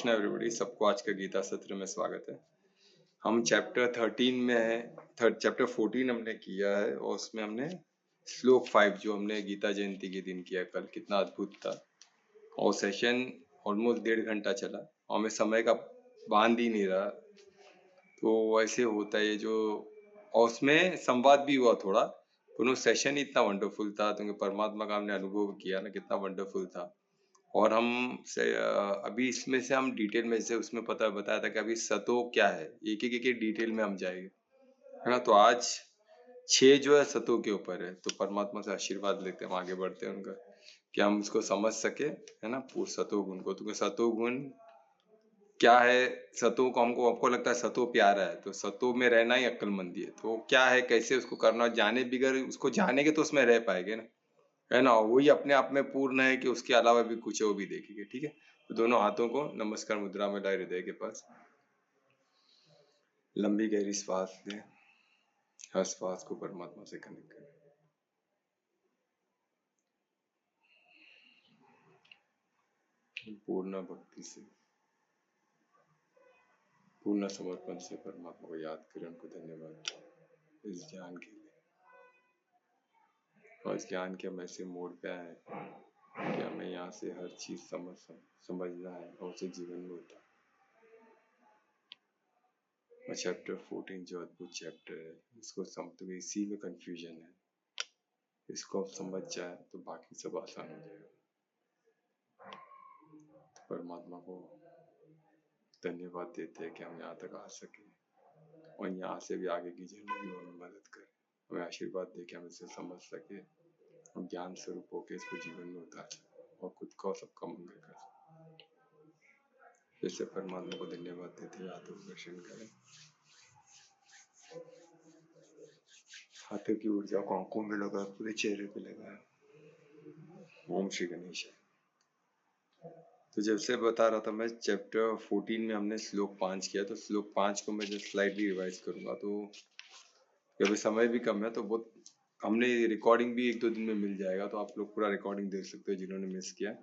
Krishna everybody, सबको आज का गीता सत्र में स्वागत है। हम चैप्टर 13 में है। चैप्टर 14 हमने किया है और उसमें हमने श्लोक 5 जो हमने गीता जयंती के दिन किया कल, कितना अद्भुत था। और सेशन ऑलमोस्ट 1.5 घंटा चला और हमें समय का बांध ही नहीं रहा। तो ऐसे होता है जो, और उसमें संवाद भी हुआ थोड़ा। दोनों सेशन इतना वंडरफुल था, क्योंकि परमात्मा का हमने अनुभव किया ना, कितना वंडरफुल था। और हम अभी इसमें से हम डिटेल में से उसमें बताया था कि अभी सतो क्या है, एक एक डिटेल में हम जाएंगे, है ना। तो आज 6 जो है सतो के ऊपर है। तो परमात्मा से आशीर्वाद लेते हैं, हम आगे बढ़ते हैं उनका, कि हम उसको समझ सके, है ना, सतो गुण को। तो सतो गुण क्या है? सतो को हमको, आपको लगता है सतो प्यारा है, तो सतो में रहना ही अक्लमंदी है। तो क्या है, कैसे उसको करना, जाने बिगर उसको जानेंगे तो उसमें रह पाएंगे ना, है ना। वही अपने आप में पूर्ण है कि उसके अलावा भी कुछ है, वो भी देखेंगे। ठीक है, तो दोनों हाथों को नमस्कार मुद्रा में लाए हृदय के पास। लंबी गहरी श्वास लें, हर श्वास को परमात्मा से कनेक्ट करें। पूर्ण भक्ति से, पूर्ण समर्पण से परमात्मा को याद करें, उनको धन्यवाद इस ज्ञान के लिए। और इस ज्ञान के हम ऐसे मोड़ पे आए कि हमें यहाँ से हर चीज समझना है और उसे जीवन में उतारना। और चैप्टर 14 जो अद्भुत चैप्टर है, इसको समझते हुए इसी में कंफ्यूजन है। इसको आप समझ जाए तो बाकी सब आसान हो जाएगा। तो परमात्मा को धन्यवाद देते हैं कि हम यहाँ तक आ सके, और यहाँ से भी आगे की जर्नी भी हमें मदद करे, हमें आशीर्वाद दे के हम इसे समझ सके और ज्ञान स्वरूप होकर इसको जीवन में उतार सके और खुद का और सबका मंगल कर सके। जैसे परमात्मा को धन्यवाद देते हैं, हाथों को दर्शन करें, हाथों की ऊर्जा को आंखों में लगा, पूरे चेहरे पे लगा। ओम श्री गणेश। तो जैसे बता रहा था मैं, चैप्टर 14 में हमने श्लोक 5 किया, तो श्लोक 5 को मैं जस्ट स्लाइडली रिवाइज करूंगा। तो अभी समय भी कम है, तो बहुत हमने रिकॉर्डिंग भी 1-2 दिन में मिल जाएगा, तो आप लोग पूरा रिकॉर्डिंग देख सकते हो जिन्होंने मिस किया,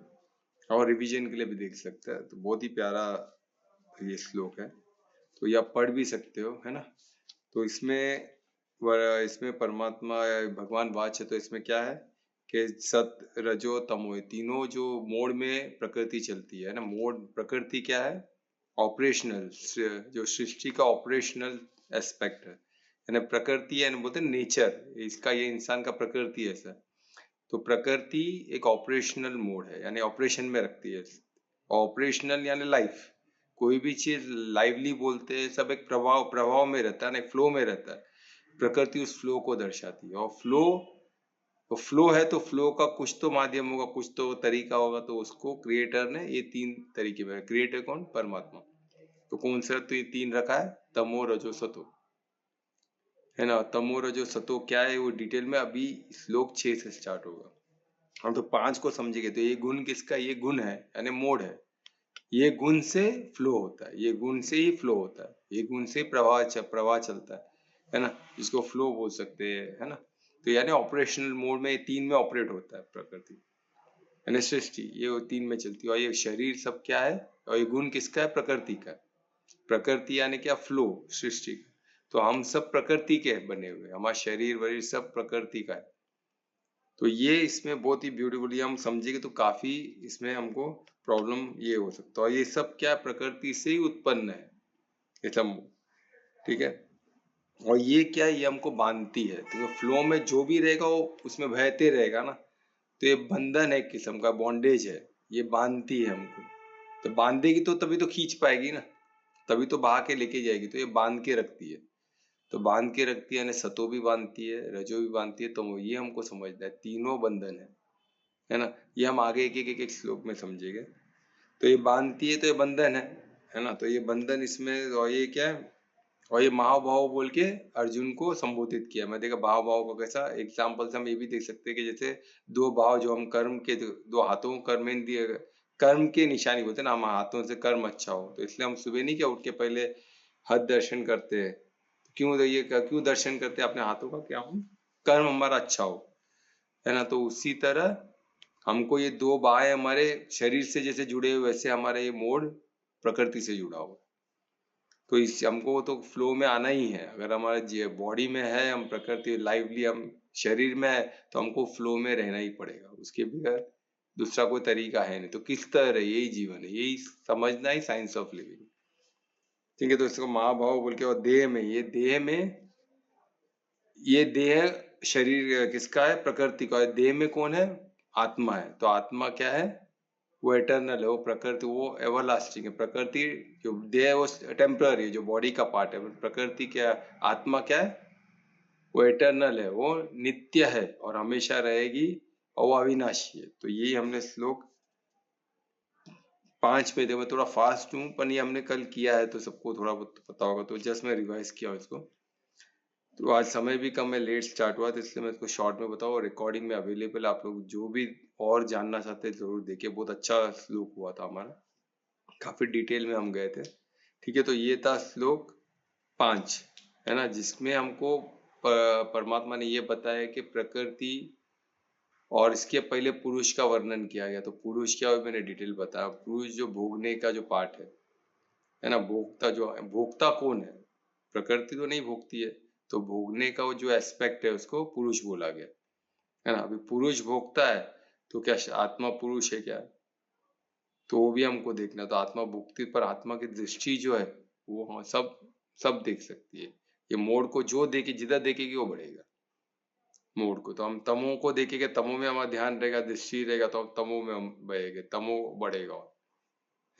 और रिवीजन के लिए भी देख सकते हैं। तो बहुत ही प्यारा ये श्लोक है, तो ये आप पढ़ भी सकते हो, है ना। तो इसमें परमात्मा भगवान वाच है। तो इसमें क्या है कि सत रजो तमो, तीनों जो मोड में प्रकृति चलती है ना। मोड प्रकृति क्या है? ऑपरेशनल, जो सृष्टि का ऑपरेशनल एस्पेक्ट है, यानी प्रकृति है, बोलते हैं नेचर, इसका ये इंसान का प्रकृति है ऐसा। तो प्रकृति एक ऑपरेशनल मोड है, यानी ऑपरेशन में रखती है। ऑपरेशनल यानी लाइफ, कोई भी चीज लाइवली बोलते हैं, सब एक प्रभाव में रहता है ना, फ्लो में रहता है। प्रकृति उस फ्लो को दर्शाती है। और फ्लो है, तो फ्लो का कुछ तो माध्यम होगा, कुछ तो तरीका होगा। तो उसको क्रिएटर ने ये 3 तरीके में, क्रिएटर कौन? परमात्मा। तो कौन सा? तो ये 3 रखा है, तमो रजो सतो, है ना। तमो रजो सतो क्या है, वो डिटेल में अभी श्लोक 6 से स्टार्ट होगा। हम तो 5 को समझेंगे। तो ये गुण किसका? ये गुण है, यानी मोड है। ये गुण से फ्लो होता है, ये गुण से ही फ्लो होता है, ये गुण से प्रवाह चलता है ना। इसको फ्लो बोल सकते हैं, है ना। तो यानी ऑपरेशनल मोड में 3 में ऑपरेट होता है प्रकृति, यानी सृष्टि, ये 3 में चलती है। और ये शरीर सब क्या है, और ये गुण किसका है? प्रकृति का। प्रकृति यानी क्या? फ्लो, सृष्टि का। तो हम सब प्रकृति के बने हुए, हमारा शरीर वरीर सब प्रकृति का है। तो ये इसमें बहुत ही ब्यूटीफुली हम समझेंगे तो काफी इसमें हमको प्रॉब्लम ये हो सकता है। और ये सब क्या? प्रकृति से ही उत्पन्न है ये सब, ठीक है। और ये क्या है? ये हमको बांधती है। तो फ्लो में जो भी रहेगा वो उसमें बहते रहेगा ना। तो ये बंधन है, एक किस्म का बॉन्डेज है, ये बांधती है हमको। तो बांधेगी तो तभी तो खींच पाएगी ना, तभी तो बहा के लेके जाएगी। तो ये बांध के रखती है। तो बांध के रखती है, यानी सतो भी बांधती है, रजो भी बांधती है, तो ये हमको समझना है, तीनों बंधन है ना। ये हम आगे एक श्लोक में समझेंगे। तो ये बांधती है, तो ये बंधन है ना। तो ये बंधन इसमें, और ये क्या है? और ये महाभाव बोल के अर्जुन को संबोधित किया। मैं देखा भाव का कैसा एग्जाम्पल से हम ये भी देख सकते हैं कि जैसे 2 भाव, जो हम कर्म के 2 हाथों कर्मेंद्रिय, कर्म के निशानी बोलते हैं ना, हम हाथों से कर्म अच्छा हो। तो इसलिए हम सुबह नहीं क्या उठ के पहले हद दर्शन करते हैं। क्यों दर्शन करते हैं अपने हाथों का? क्या हम कर्म हमारा अच्छा हो, है ना। तो उसी तरह हमको ये 2 बाहें हमारे शरीर से जैसे जुड़े हुए, वैसे हमारे ये मोड़ प्रकृति से जुड़ा हुआ है। तो इस हमको तो फ्लो में आना ही है। अगर हमारे बॉडी में है, हम प्रकृति लाइवली, हम शरीर में है, तो हमको फ्लो में रहना ही पड़ेगा, उसके बगैर दूसरा कोई तरीका है नहीं। तो किस तरह यही जीवन है, यही समझना ही साइंस ऑफ लिविंग। ठीक है, तो इसको महाभाव बोल के, और देह में, ये देह शरीर किसका है? प्रकृति का है। देह में कौन है? आत्मा है। तो आत्मा क्या है? वो एटर्नल है, वो प्रकृति, वो एवरलास्टिंग है। प्रकृति जो देह है वो टेम्पररी है, जो बॉडी का पार्ट है। प्रकृति क्या है? आत्मा क्या है? वो एटर्नल है, वो नित्य है और हमेशा रहेगी, और वो अविनाशी है। तो यही हमने श्लोक 5 में थे। मैं थोड़ा फास्ट हूँ, पर ये हमने कल किया है तो सबको थोड़ा बहुत पता होगा, तो जस्ट मैं रिवाइज किया इसको। तो आज समय भी कम है, लेट स्टार्ट हुआ, तो इसलिए मैं इसको शॉर्ट में बताऊँ। रिकॉर्डिंग में अवेलेबल, आप लोग जो भी और जानना चाहते हैं जरूर देखिए। बहुत अच्छा श्लोक हुआ था हमारा, काफी डिटेल में हम गए थे। ठीक है, तो ये था श्लोक 5, है ना, जिसमें हमको परमात्मा ने ये बताया कि प्रकृति, और इसके पहले पुरुष का वर्णन किया गया। तो पुरुष क्या है मैंने डिटेल बताया। पुरुष जो भोगने का जो पार्ट है ना, भोक्ता, जो भोक्ता कौन है? प्रकृति तो नहीं भोगती है, तो भोगने का वो जो एस्पेक्ट है उसको पुरुष बोला गया, है ना। अभी पुरुष भोगता है, तो क्या आत्मा पुरुष है क्या? तो वो भी हमको देखना। तो आत्मा भोगती, पर आत्मा की दृष्टि जो है वो, हाँ, सब देख सकती है। ये मोड़ को जो देखे, जिधर देखेगी वो बढ़ेगा मोड़ को। तो हम तमो को देखेंगे, तमो में हमारा ध्यान रहेगा, दृष्टि रहेगा, तो हम तमो में हम बढ़ेंगे, तमो बढ़ेगा,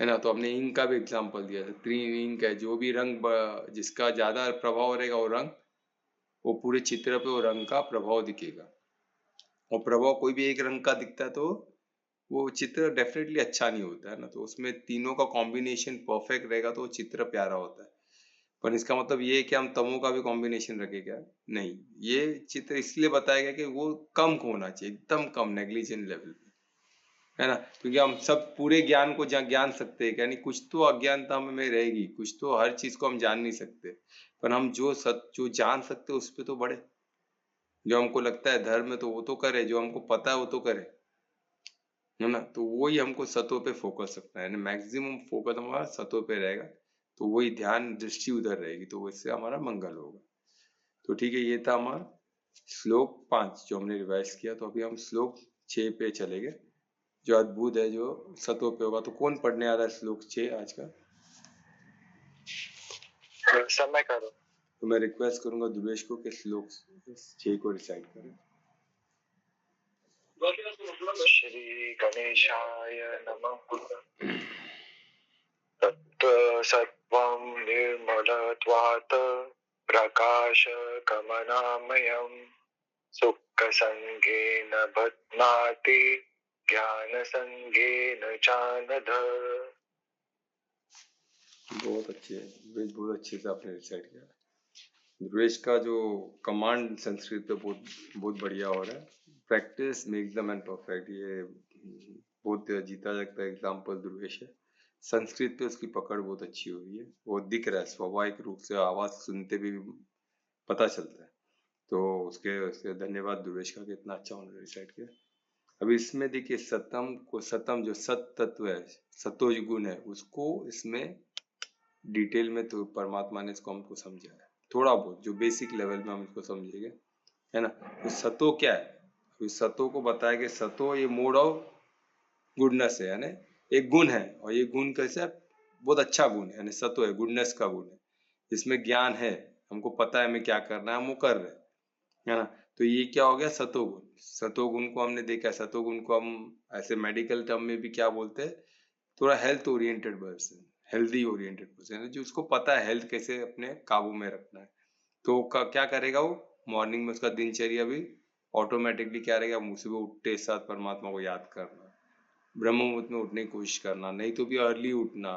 है ना। तो हमने इंक का भी एग्जाम्पल दिया था। 3 इंक है, जो भी रंग जिसका ज्यादा प्रभाव रहेगा वो रंग, वो पूरे चित्र पे वो रंग का प्रभाव दिखेगा। और प्रभाव कोई भी एक रंग का दिखता है तो वो चित्र डेफिनेटली अच्छा नहीं होता है ना। तो उसमें तीनों का कॉम्बिनेशन परफेक्ट रहेगा तो वो चित्र प्यारा होता है। पर इसका मतलब ये है कि हम तमो का भी कॉम्बिनेशन रखे क्या? नहीं, ये चित्र इसलिए बताया गया कि वो कम होना चाहिए, एकदम कम, नेग्लिजेंट लेवल, है ना। क्योंकि हम सब पूरे ज्ञान को जान सकते हैं, यानी कुछ तो अज्ञानता में रहेगी, कुछ तो, हर चीज को हम जान नहीं सकते। पर हम जो जान सकते उस पर तो बढ़े। जो हमको लगता है धर्म में, तो वो तो करे, जो हमको पता है वो तो करे, है ना। तो वही हमको सतों पे फोकस रखना है, मैक्सिमम फोकस हमारा सतों पे रहेगा। तो वही ध्यान दृष्टि उधर रहेगी, तो उससे हमारा मंगल होगा। तो ठीक है, ये था हमारा श्लोक 5 जो हमने रिवाइज किया। तो अभी हम श्लोक 6 पे चलेंगे, जो अद्भुत है, जो सतों पे होगा। तो कौन पढ़ने आ रहा है श्लोक 6 आज का? समय करो। तो मैं रिक्वेस्ट करूंगा दुर्वेश को कि श्लोक 6 को रिसाइट करें। श्री गणेशाय नमः। तत्सत्त्वं निर्मलत्वात् प्रकाशकमनामयम् सुखसङ्गेन बध्नाति ज्ञानसङ्गेन चानघ। बहुत अच्छे है दुर्वेश, बहुत अच्छे से आपने रिसाइट किया। दुर्वेश का जो कमांड संस्कृत पे बहुत बढ़िया हो रहा है। Practice makes the man perfect, ये बहुत जीता जागता एग्जाम्पल दुर्वेश है। संस्कृत पे उसकी पकड़ बहुत अच्छी हो रही है, वो दिख रहा है स्वाभाविक रूप से, आवाज सुनते भी पता चलता है। तो उसके धन्यवाद दुर्वेश का, कितना अच्छा उन्होंने रिसाइट किया। अभी इसमें देखिए, सतम जो सत तत्व है, सतोज गुण है, उसको इसमें डिटेल में तो परमात्मा ने इसको हमको समझाया है। थोड़ा बहुत जो बेसिक लेवल में हम इसको समझेंगे, है ना। तो सतो क्या है? तो सतो को बताया कि सतो ये मोड ऑफ गुडनेस है, यानी एक गुण है। और ये गुण कैसे? बहुत अच्छा गुण है, यानी सतो है, गुडनेस का गुण है, जिसमें ज्ञान है, हमको पता है हमें क्या करना है, हम वो कर रहे हैं, है ना। तो ये क्या हो गया? सतोगुण। सतोगुण को हमने देखा, सतोगुण को हम ऐसे मेडिकल टर्म में भी क्या बोलते हैं? थोड़ा health oriented person, healthy oriented person, जो उसको पता है हेल्थ कैसे अपने काबू में रखना है। तो क्या करेगा वो? मॉर्निंग में उसका दिनचर्या भी ऑटोमेटिकली क्या रहेगा? सुबह उठते साथ परमात्मा को याद करना, ब्रह्म मुहूर्त में उठने की कोशिश करना, नहीं तो भी अर्ली उठना,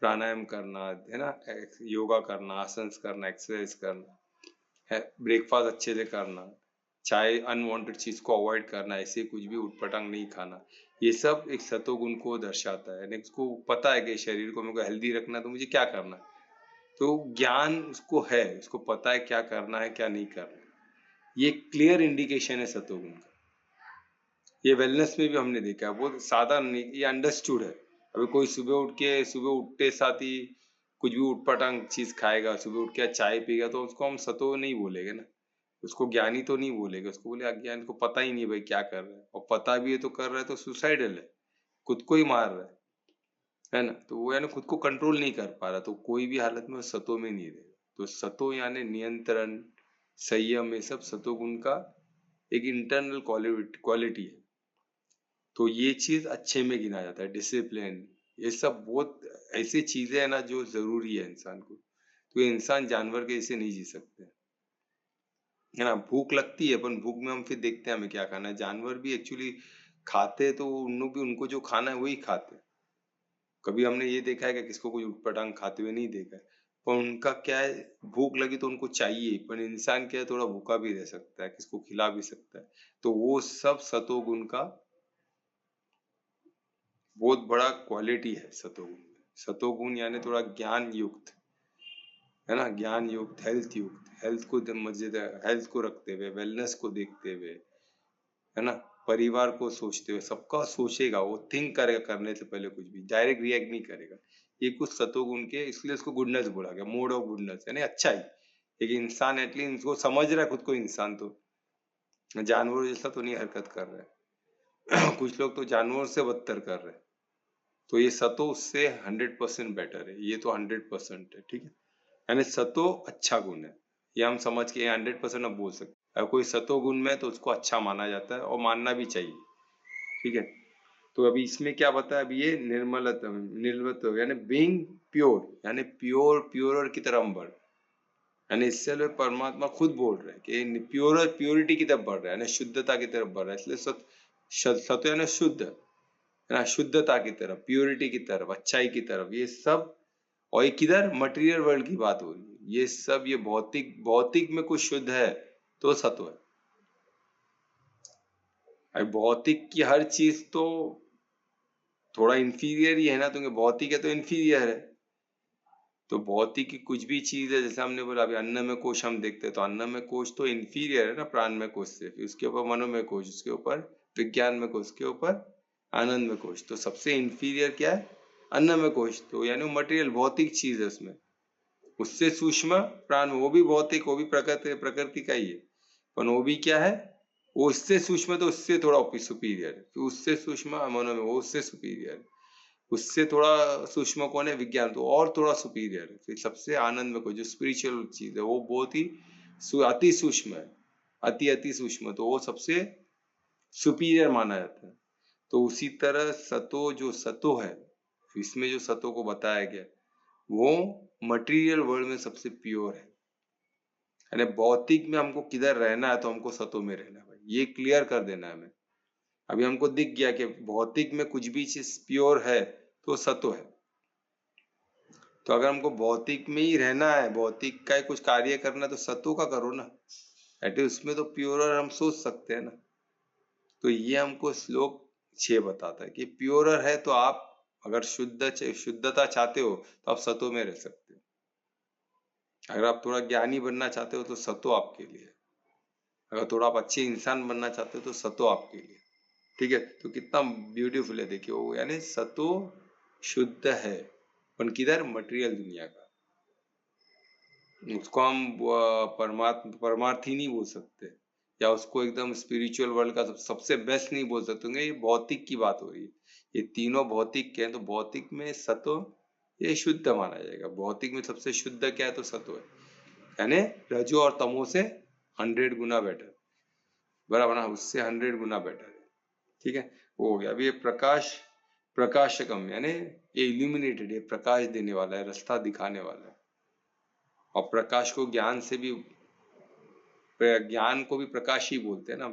प्राणायाम करना, है ना, योगा करना, आसन करना, एक्सरसाइज करना है, ब्रेकफास्ट अच्छे से करना, चाहे अनवांटेड चीज को अवॉइड करना, ऐसे कुछ भी उटपटांग नहीं खाना। ये सब एक सतोगुण को दर्शाता है। उसको पता है कि शरीर को मेरे को हेल्दी रखना है, तो मुझे क्या करना है। तो ज्ञान उसको है, उसको पता है क्या करना है क्या नहीं करना है। ये क्लियर इंडिकेशन है सतोगुण का। ये वेलनेस में भी हमने देखा है, बहुत सादा नहीं, ये अंडरस्टूड है। अभी कोई सुबह उठते साथ ही कुछ भी उटपटांग चीज खाएगा, सुबह उठ के चाय पिएगा, तो उसको हम सतो नहीं बोलेंगे ना, उसको ज्ञानी तो नहीं बोलेंगे, उसको बोले अज्ञान, को पता ही नहीं भाई क्या कर रहा है, और पता भी है तो कर रहा है तो सुसाइडल है, खुद को ही मार रहा है ना। तो वो यानी खुद को कंट्रोल नहीं कर पा रहा, तो कोई भी हालत में सतो में नहीं रहेगा। तो सतो यानी नियंत्रण, संयम, ये सब सतोगुण का एक इंटरनल क्वालिटी है। तो ये चीज अच्छे में गिना जाता है, डिसिप्लिन, ये सब बहुत ऐसी चीजें है ना जो जरूरी है इंसान को। तो ये इंसान जानवर के जैसे नहीं जी सकते, है ना। भूख लगती है, पर भूख में हम फिर देखते हैं हमें क्या खाना है। जानवर भी एक्चुअली खाते तो उनको जो खाना है वही खाते हैं। कभी हमने ये देखा है कि किसको कोई उटपटांग खाते हुए नहीं देखा है, पर उनका क्या है, भूख लगी तो उनको चाहिए। पर इंसान क्या है, थोड़ा भूखा भी रह सकता है, किसको खिला भी सकता है। तो वो सब सतोगुण का बहुत बड़ा क्वालिटी है सतोगुण। सतोगुण यानी थोड़ा ज्ञान युक्त, है ना, ज्ञान युक्त, हेल्थ युक्त, हेल्थ को रखते हुए, वेलनेस को देखते हुए, है ना, परिवार को सोचते हुए, सबका सोचेगा, वो थिंक करेगा करने से पहले, कुछ भी डायरेक्ट रिएक्ट नहीं करेगा। ये कुछ सतोगुण के, इसलिए उसको गुडनेस बोला गया, मोड ऑफ गुडनेस, यानी अच्छा ही एक इंसान एटलीस्ट उसको समझ रहा है खुद को इंसान, तो जानवरों जैसा तो नहीं हरकत कर रहा है। कुछ लोग तो जानवरों से बदतर कर रहे हैं। तो ये सतो उससे 100% बेटर है, ये तो 100% है, ठीक है। यानी सतो अच्छा गुण है, ये हम समझ के 100% अब बोल सकते हैं। अगर कोई सतो गुण में तो उसको अच्छा माना जाता है, और मानना भी चाहिए, ठीक है। तो अभी इसमें क्या बताया, अभी ये निर्मलत्व यानी बीइंग प्योर, यानी प्योर की तरफ हम बढ़, यानी इससे लोग परमात्मा खुद बोल रहे हैं कि प्योरिटी की तरफ बढ़ रहा है, यानी शुद्धता की तरफ बढ़ रहा है। इसलिए सत्व यानी शुद्ध, है ना, शुद्धता की तरफ, प्योरिटी की तरफ, अच्छाई की तरफ, ये सब। और ये किधर, मटेरियल वर्ल्ड की बात हो रही है, ये सब, ये भौतिक में कुछ शुद्ध है तो सत्व है। अब भौतिक की हर चीज तो थोड़ा इंफीरियर ही है ना, तो भौतिक है तो इंफीरियर है। तो भौतिक की कुछ भी चीज है, जैसे हमने बोला अभी अन्न में कोश हम देखते हैं, तो अन्न में कोश तो इंफीरियर है ना प्राण में कोश से, फिर उसके ऊपर मनोमय कोश, उसके ऊपर विज्ञान में कोश, उसके ऊपर आनंद में कोश। तो सबसे इंफीरियर क्या है, अन्न में कोश, तो यानी मटेरियल भौतिक चीज है उसमें। उससे सूक्ष्म प्राण, वो भी भौतिक, वो भी प्रकृति का ही है, पर वो भी क्या है, वो उससे सूक्ष्म, तो उससे थोड़ा सुपीरियर है। फिर उससे सूक्ष्म मनोमय, वो उससे सुपीरियर है। उससे थोड़ा सूक्ष्म कौन है, विज्ञान, तो और थोड़ा सुपीरियर है। फिर सबसे आनंद में कोई जो स्पिरिचुअल चीज है, वो बहुत ही अति सूक्ष्म है, अति सूक्ष्म, तो वो सबसे सुपीरियर माना जाता है। तो उसी तरह सतो है, इसमें जो सतो को बताया गया, वो मटेरियल वर्ल्ड में सबसे प्योर है। यानी भौतिक में हमको किधर रहना है, तो हमको सतो में रहना है भाई, ये क्लियर कर देना है हमें। अभी हमको दिख गया कि भौतिक में कुछ भी चीज प्योर है तो सतो है। तो अगर हमको भौतिक में ही रहना है, भौतिक का ही कुछ कार्य करना है, तो सतो का करो ना, एटलीस्ट उसमें तो प्योरर हम सोच सकते हैं ना। तो ये हमको श्लोक 6 बताता है कि प्योरर है, तो आप अगर शुद्धता चाहते हो तो आप सतो में रह सकते हो। अगर आप थोड़ा ज्ञानी बनना चाहते हो तो सतो आपके लिए, अगर थोड़ा आप अच्छे इंसान बनना चाहते हो तो सतो आपके लिए, ठीक है। तो कितना ब्यूटीफुल है, देखिए वो, यानी सतो शुद्ध है, पर किधर, मटेरियल दुनिया का। उसको हम परमार्थी नहीं बोल सकते, या उसको एकदम स्पिरिचुअल वर्ल्ड का सबसे बेस्ट नहीं बोल सकते, ये भौतिक की बात हो रही है। ये तीनों भौतिक के हैं, तो भौतिक में सतो ये शुद्ध माना जाएगा। भौतिक में सबसे शुद्ध क्या है, तो सतो है, यानी रजो और तमो से 100 गुना बेटर, बराबर ना, उससे 100 गुना बेटर है, ठीक है। वो हो गया। अभी ये प्रकाशकम, यानी ये इल्यूमिनेटेड, ये प्रकाश देने वाला है, रास्ता दिखाने वाला है। और प्रकाश को ज्ञान से भी, ज्ञान को भी प्रकाश ही बोलते हैं ना,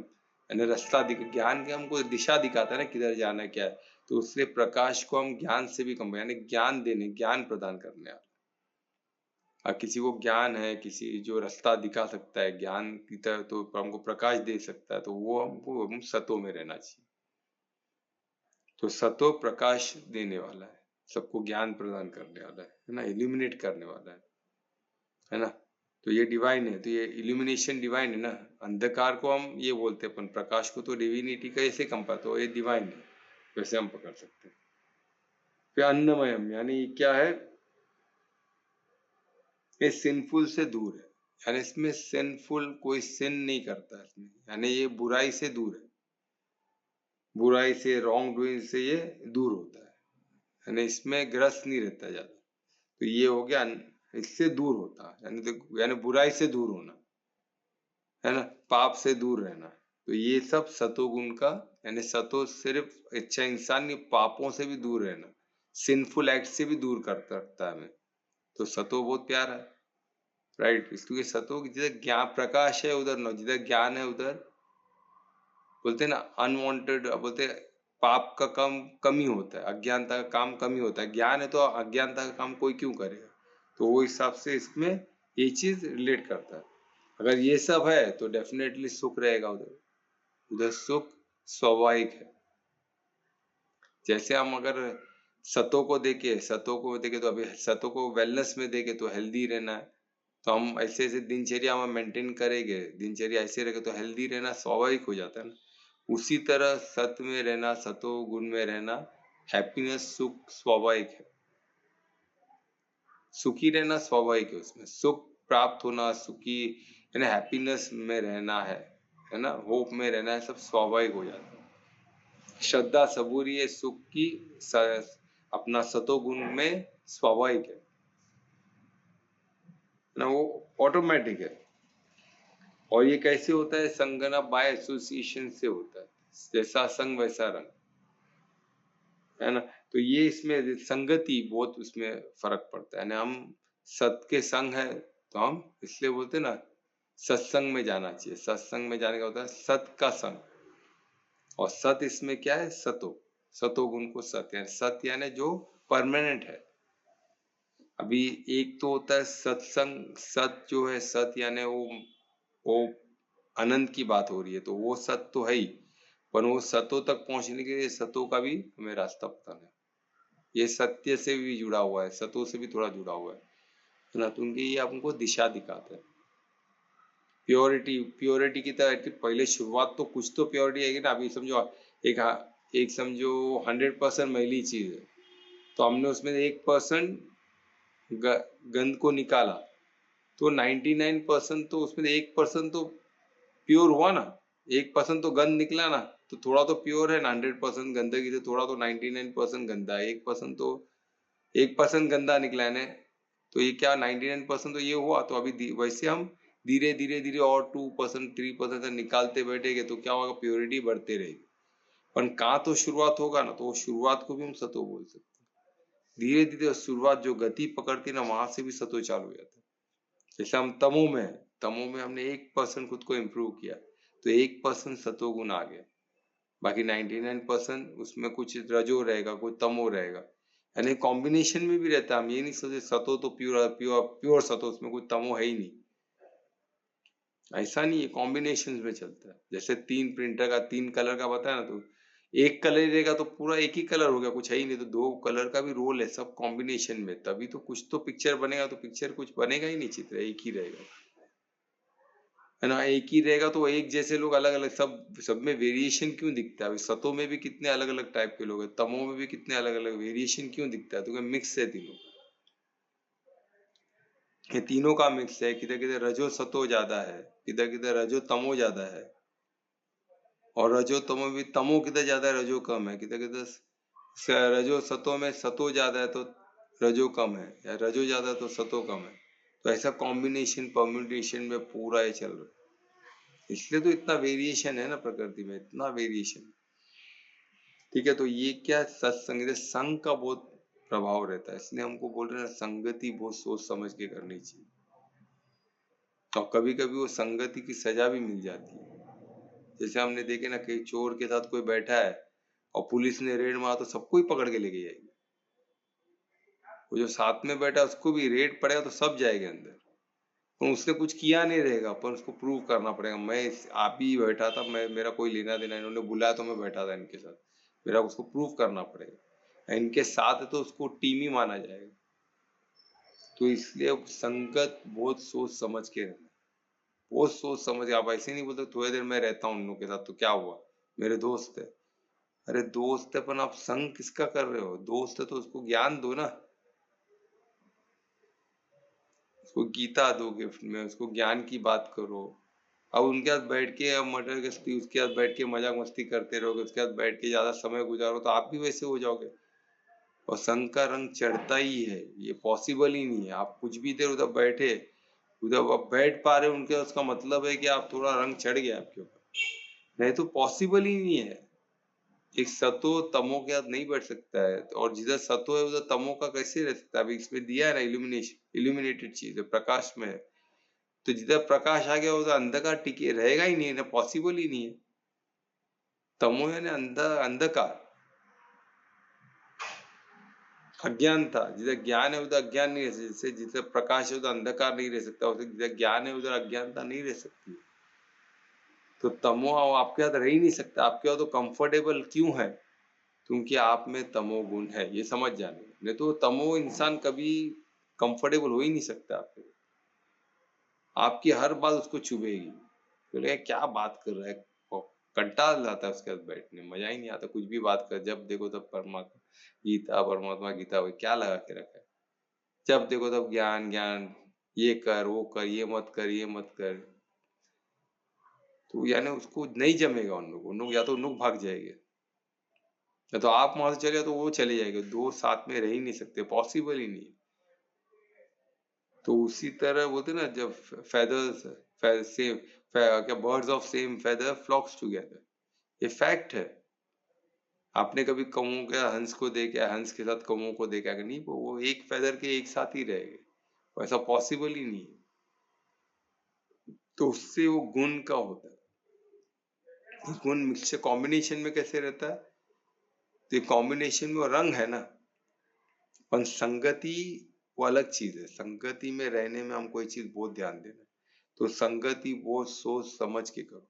यानी रास्ता ज्ञान के हमको दिशा दिखाता है ना, किधर जाना है क्या है। तो उससे प्रकाश को हम ज्ञान से भी कम, यानी ज्ञान प्रदान करने वाला। अब किसी को ज्ञान है, किसी जो रास्ता दिखा सकता है ज्ञान की तरह, तो हमको प्रकाश दे सकता है, तो वो हमको, हम सतो में रहना चाहिए। तो सतो प्रकाश देने वाला है, सबको ज्ञान प्रदान करने वाला है ना, इल्यूमिनेट करने वाला है ना। तो ये डिवाइन है, तो ये इल्यूमिनेशन डिवाइन है ना। अंधकार को हम ये बोलते हैं, अपन प्रकाश को तो डिविनिटी का ऐसे कंपेयर, तो ये डिवाइन है, वैसे हम पकड़ सकते हैं। फिर अन्नमयम यानी क्या है, ये सिंफुल से दूर है, यानी इसमें सिंफुल कोई सिन नहीं करता इसमें, यानी ये बुराई से दूर है, बुराई से रॉन्ग डूइंग से ये दूर होता है, यानी इसमें ग्रस्त नहीं रहता ज्यादा। तो ये हो गया इससे दूर होता है, यानी बुराई से दूर होना, है ना, पाप से दूर रहना। तो ये सब सतोगुण का, यानी सतो सिर्फ अच्छा इंसान नहीं, पापों से भी दूर रहना, सिंफुल एक्ट से भी दूर करता रखता है हमें। तो सतो बहुत प्यारा है, राइट। इसलिए सतो जिधर ज्ञान प्रकाश है उधर न, जिधर ज्ञान है उधर बोलते हैं ना अनवांटेड, बोलते हैं पाप का कमी होता है, अज्ञानता का काम कमी होता है। ज्ञान है तो अज्ञानता का काम कोई क्यों करेगा, तो वो हिसाब से इसमें ये चीज रिलेट करता है। अगर ये सब है तो डेफिनेटली सुख रहेगा उधर, उधर सुख स्वाभाविक है। जैसे हम अगर सतों को देखे तो अभी सतों को वेलनेस में देखे तो हेल्दी रहना है, तो हम ऐसे ऐसे दिनचर्या में मेंटेन करेंगे, दिनचर्या ऐसे रहेगा तो हेल्दी रहना स्वाभाविक हो जाता है ना। उसी तरह सत में रहना, सतो गुण में रहना, हैप्पीनेस सुख स्वाभाविक है, सुखी रहना स्वाभाविक है, उसमें सुख प्राप्त होना, सुखी यानी हैप्पीनेस में रहना है ना, होप में रहना है, सब स्वाभाविक हो जाता है। श्रद्धा सबूरी है सुख की अपना सतोगुण में स्वाभाविक है ना, वो ऑटोमेटिक है। और ये कैसे होता है, संगना बाय एसोसिएशन से होता है, जैसा संग वैसा रंग, है ना। तो ये इसमें संगति बहुत उसमें फर्क पड़ता है ना। हम सत के संग है तो हम इसलिए बोलते हैं ना सत्संग में जाना चाहिए, सत्संग में जाने का होता है सत का संग, और सत इसमें क्या है, सतो गुण को सत, यानी सत यानी जो परमानेंट है। अभी एक तो होता है सत्संग, सत जो है सत यानी वो अनंत की बात हो रही है, तो वो सत तो है ही, पर वो सतों तक पहुंचने के लिए सतों का भी हमें रास्ता पता नहीं। ये सत्य से भी जुड़ा हुआ है, सतों से भी थोड़ा जुड़ा हुआ है ना, तो उनके ये आपको दिशा दिखाते हैं। प्योरिटी की तरह कि पहले शुरुआत तो कुछ तो प्योरिटी आएगी ना। अभी समझो एक एक समझो 100% मैली चीज है, तो हमने उसमें 1% गंद को निकाला, तो 99% तो उसमें 1% तो प्योर हुआ ना, 1% तो गंद निकला ना, तो थोड़ा तो प्योर है ना। 100% गंदगी से थोड़ा तो 99% गंदा है, 1% तो 1% गंदा निकला है, तो ये क्या 99% तो ये हुआ। तो अभी वैसे हम धीरे धीरे धीरे और 2% 3% निकालते बैठेंगे तो क्या होगा, प्योरिटी बढ़ते रहेगी। पर कहाँ तो शुरुआत होगा ना, तो वो शुरुआत को भी हम सतो बोल सकते हैं। धीरे धीरे शुरुआत जो गति पकड़ती है ना, वहां से भी सतो चालू हो जाता है। जैसे हम तमो में है, तमो में हमने 1% खुद को इम्प्रूव किया, तो 1% सतोगुण आ गया, बाकी 99% उसमें कुछ रजो रहेगा, कुछ तमो रहेगा, यानी कॉम्बिनेशन में भी रहता है। हम ये नहीं सोचे सतो तो प्योर प्योर प्योर सतो, उसमें कुछ तमो है ही नहीं, ऐसा नहीं है, कॉम्बिनेशन में चलता है। जैसे 3 प्रिंटर का 3 कलर का बताया ना, तो एक कलर ही रहेगा तो पूरा एक ही कलर हो गया, कुछ है ही नहीं। तो 2 कलर का भी रोल है, सब कॉम्बिनेशन में, तभी तो कुछ तो पिक्चर बनेगा, तो पिक्चर कुछ बनेगा ही नहीं, चित्र एक ही रहेगा, है ना। एक ही रहेगा तो एक जैसे लोग अलग अलग, सब में वेरिएशन क्यों दिखता है। सतों में भी कितने अलग अलग टाइप के लोग हैं, तमो में भी कितने अलग अलग वेरिएशन क्यों दिखता है, तो मिक्स है तीनों, ये तीनों का मिक्स है। किधर किधर रजो सतो ज्यादा है, किधर किधर रजो तमो ज्यादा है, और रजो तमो भी, तमो किधर ज्यादा है रजो कम है, किधर किधर रजो सतो में सतो ज्यादा है तो रजो कम है, या रजो ज्यादा है तो सतो कम है। तो ऐसा कॉम्बिनेशन परम्यूटेशन में पूरा ये चल रहा है, इसलिए तो इतना वेरिएशन है ना प्रकृति में, इतना वेरिएशन। ठीक है, तो ये क्या सत्संग, संग का बहुत प्रभाव रहता है, इसलिए हमको बोल रहे हैं संगति बहुत सोच समझ के करनी चाहिए। और कभी कभी वो संगति की सजा भी मिल जाती है। जैसे हमने देखे ना, कहीं चोर के साथ कोई बैठा है और पुलिस ने रेड मारा तो सबको ही पकड़ के लेके जाएगी, वो जो साथ में बैठा उसको भी रेड पड़ेगा तो सब जाएंगे अंदर, पर उसने कुछ किया नहीं रहेगा, पर उसको प्रूव करना पड़ेगा मैं आप ही बैठा था, मैं मेरा कोई लेना देना, इन्होंने बुलाया तो मैं बैठा था इनके साथ, मेरा उसको प्रूव करना पड़ेगा। इनके साथ है तो उसको टीम ही माना जाएगा। तो इसलिए संगत बहुत सोच समझ के रहना, बहुत सोच समझ के। आप ऐसे नहीं बोलते थोड़ी देर मैं रहता हूँ उन लोगों के साथ तो क्या हुआ, मेरे दोस्त है, अरे दोस्त है, पर आप संग किसका कर रहे हो? दोस्त है तो उसको ज्ञान दो ना, उसको गीता दो गिफ्ट में, उसको ज्ञान की बात करो। अब उनके साथ बैठ के अब मटर गश्ती उसके साथ बैठ के मजाक मस्ती करते रहोगे, उसके साथ बैठ के ज्यादा समय गुजारो तो आप भी वैसे हो जाओगे, और संग का रंग चढ़ता ही है, ये पॉसिबल ही नहीं है। आप कुछ भी देर उधर बैठे, उधर आप बैठ पा रहे हो उनके, उसका मतलब है कि आप थोड़ा रंग चढ़ गया आपके ऊपर, नहीं तो पॉसिबल ही नहीं है। एक सतो तमो के साथ नहीं बैठ सकता है, और जिधर सतो है उधर तमो का कैसे रह सकता है? अभी इसमें दिया है ना, इल्यूमिनेशन, इल्यूमिनेटेड चीज है, प्रकाश में है, तो जिधर प्रकाश आ गया उधर अंधकार टिके रहेगा ही नहीं ना, पॉसिबल ही नहीं है। तमो है ना अंधकार, अज्ञानता। जिधर ज्ञान है उधर अज्ञान नहीं रह सकता, जैसे जिधर प्रकाश है उधर अंधकार नहीं रह सकता, उधर जिधर ज्ञान है उधर अज्ञानता नहीं रह सकती। तो तमो आपके साथ रह ही नहीं सकता। आपके साथ तो कंफर्टेबल क्यों है? क्योंकि आप में तमो गुण है, ये समझ जाने। नहीं तो तमो इंसान कभी कंफर्टेबल हो ही नहीं सकता आपके, आपकी हर बात उसको चुभेगी, बोले क्या बात कर रहा है, कंटाल आता है उसके साथ बैठने, मजा ही नहीं आता। कुछ भी बात कर, जब देखो तब परमात्मा गीता, परमात्मा गीता, वो क्या लगा के रखा है, जब देखो तब ज्ञान ज्ञान, ये कर वो कर, ये मत कर ये मत कर। तो यानी उसको नहीं जमेगा, उन लोग या तो उन लोग भाग जाएंगे, या तो आप वहां से चले तो वो चले जाएंगे, दो साथ में रह ही नहीं सकते, पॉसिबल ही नहीं। तो उसी तरह बोलते ना, जब फेदर्स सेम, क्या birds of same feather flocks together, ये फैक्ट है। आपने कभी कौओं के हंस को देखा, हंस के साथ कौओं को देखा कि नहीं? वो एक फेदर के एक साथ ही रहेंगे, ऐसा पॉसिबल ही नहीं। तो उससे वो गुण का होता है, गुण मिक्सचर कॉम्बिनेशन में कैसे रहता है? तो ये कॉम्बिनेशन में वो रंग है ना, पर संगति वो अलग चीज है। संगति में रहने में हमको ये चीज बहुत ध्यान देना है। तो संगति बहुत सोच समझ के करो,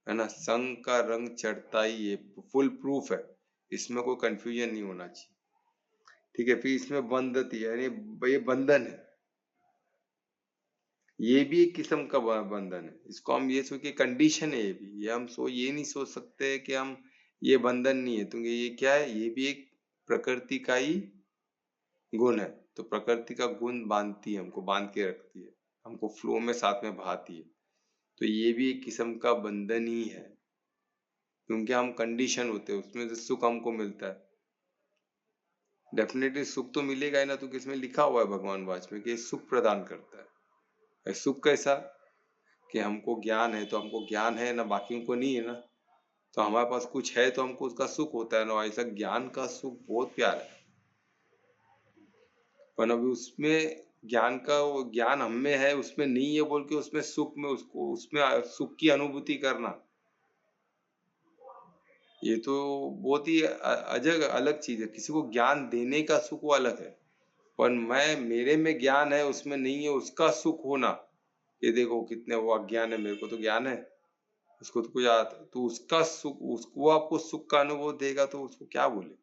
है ना। संग का रंग चढ़ता ही है, फुल प्रूफ है, इसमें कोई कंफ्यूजन नहीं होना चाहिए। ठीक है, फिर इसमें बंधती है, यानी ये बंधन है, ये भी एक किस्म का बंधन है। इसको हम ये सोच के कंडीशन है, ये भी, ये हम ये नहीं सोच सकते कि हम ये बंधन नहीं है, क्योंकि ये क्या है, ये भी एक प्रकृति का ही गुण है। तो प्रकृति का गुण बांधती है, हमको बांध के रखती है, हमको फ्लो में साथ में बहाती है। तो ये भी एक किस्म का बंधन ही है, क्योंकि हम कंडीशन होते हैं, उसमें से सुख हमको मिलता है। डेफिनेटली सुख तो मिलेगा ही ना, तो किसमें लिखा हुआ है भगवान वाच में कि सुख प्रदान करता है। सुख कैसा? कि हमको ज्ञान है तो हमको ज्ञान है ना, बाकियों को नहीं है ना, तो हमारे पास कुछ है तो हमको उसका सुख होता है ना। ऐसा ज्ञान का सुख बहुत प्यारा है, पर अभी उसमें ज्ञान का, वो ज्ञान हम में है उसमें नहीं है बोल के उसमें सुख में, उसको उसमें सुख की अनुभूति करना, ये तो बहुत ही अजग अलग चीज है। किसी को ज्ञान देने का सुख वो अलग है, पर मैं मेरे में ज्ञान है उसमें नहीं है उसका सुख होना, ये देखो कितने वो अज्ञान है, मेरे को तो ज्ञान है, उसको तो कुछ आता है, तो उसका सुख, उसको आपको सुख का अनुभव देगा तो उसको क्या बोले।